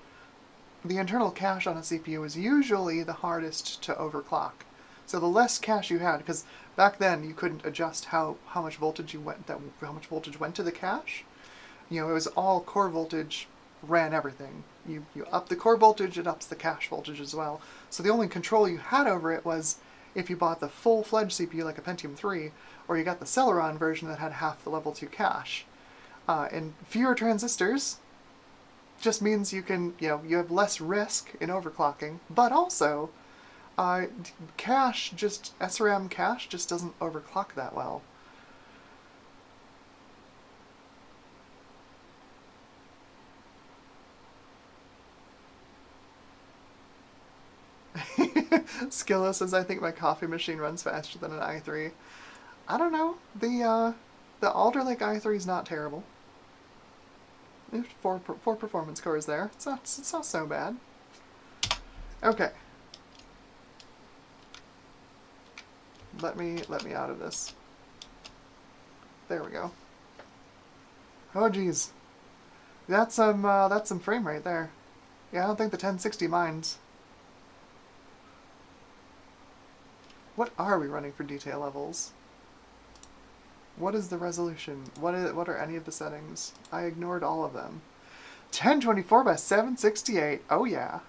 the internal cache on a CPU is usually the hardest to overclock. So the less cache you had, because back then you couldn't adjust how much voltage went to the cache. You know, it was all core voltage ran everything. You up the core voltage, it ups the cache voltage as well. So the only control you had over it was if you bought the full-fledged CPU like a Pentium 3, or you got the Celeron version that had half the level 2 cache. And fewer transistors just means you have less risk in overclocking, but also SRAM cache just doesn't overclock that well. Skilla says, I think my coffee machine runs faster than an i3. I don't know. The Alder Lake i3 is not terrible. There's four performance cores there. It's not so bad. Okay. Let me out of this. There we go. Oh geez. That's some frame rate there. Yeah, I don't think the 1060 minds. What are we running for detail levels? What is the resolution? What are any of the settings? I ignored all of them. 1024 by 768. Oh yeah.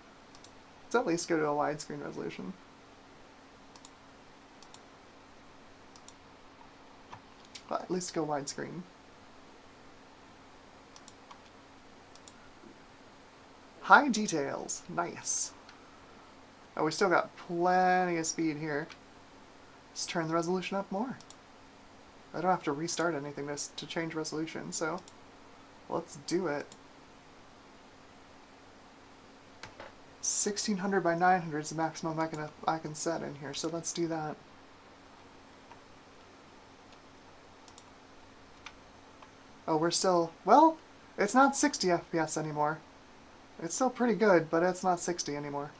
Let's at least go to a widescreen resolution. Well, at least go widescreen. High details. Nice. Oh, we still got plenty of speed here. Let's turn the resolution up more. I don't have to restart anything to change resolution, so let's do it. 1600 by 900 is the maximum I can set in here, so let's do that. Oh, we're still, well, it's not 60 FPS anymore. It's still pretty good, but it's not 60 anymore.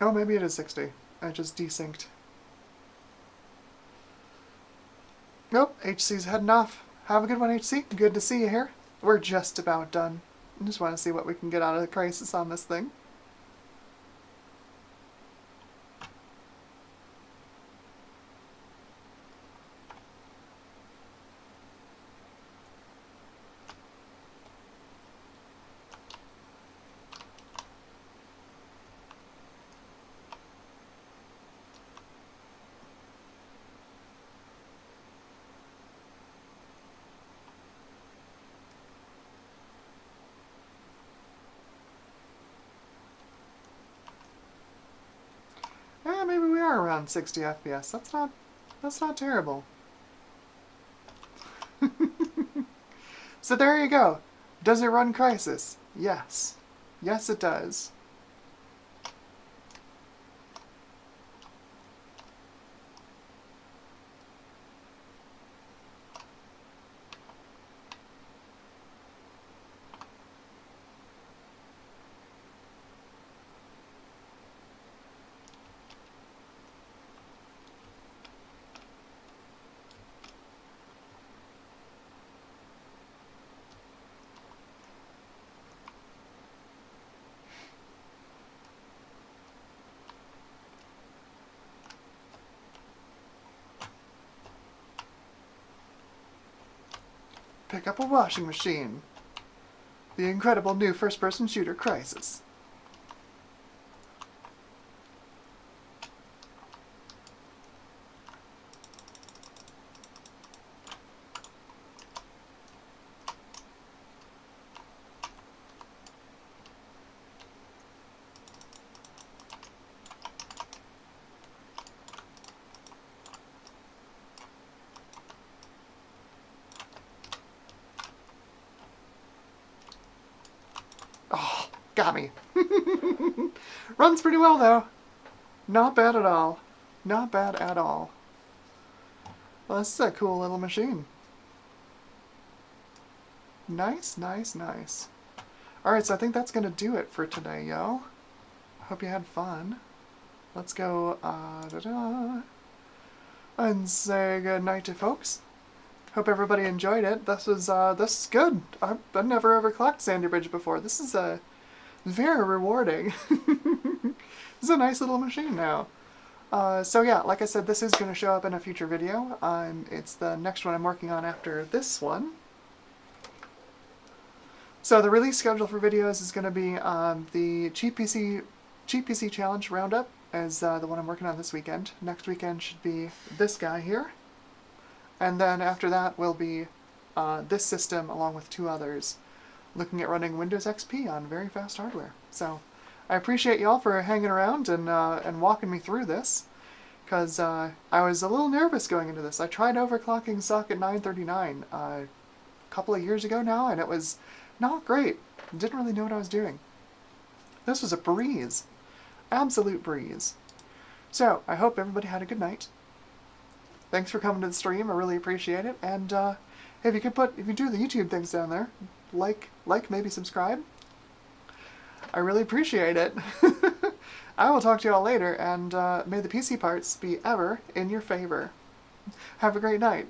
Oh, maybe it is 60. I just desynced. Nope, HC's heading off. Have a good one, HC. Good to see you here. We're just about done. I just want to see what we can get out of the Crisis on this thing. Yeah, maybe we are around 60 FPS. That's not terrible. So there you go. Does it run Crisis? Yes. Yes, it does. Pick up a washing machine. The incredible new first-person shooter Crisis. Oh, got me. Runs pretty well, though. Not bad at all. Not bad at all. Well, this is a cool little machine. Nice, nice, nice. Alright, so I think that's going to do it for today, yo. Hope you had fun. Let's go, and say good night to folks. Hope everybody enjoyed it. This is good. I've never overclocked Sandy Bridge before. This is very rewarding. This is a nice little machine now. So yeah, like I said, this is going to show up in a future video. It's the next one I'm working on after this one. So the release schedule for videos is going to be the Cheap PC Challenge Roundup is the one I'm working on this weekend. Next weekend should be this guy here. And then after that will be this system along with 2 others, looking at running Windows XP on very fast hardware. So I appreciate y'all for hanging around and walking me through this, because I was a little nervous going into this. I tried overclocking socket 939 a couple of years ago now, and it was not great. Didn't really know what I was doing. This was a breeze. Absolute breeze. So I hope everybody had a good night. Thanks for coming to the stream. I really appreciate it. And if you do the YouTube things down there, like, maybe subscribe. I really appreciate it. I will talk to you all later, and may the PC parts be ever in your favor. Have a great night.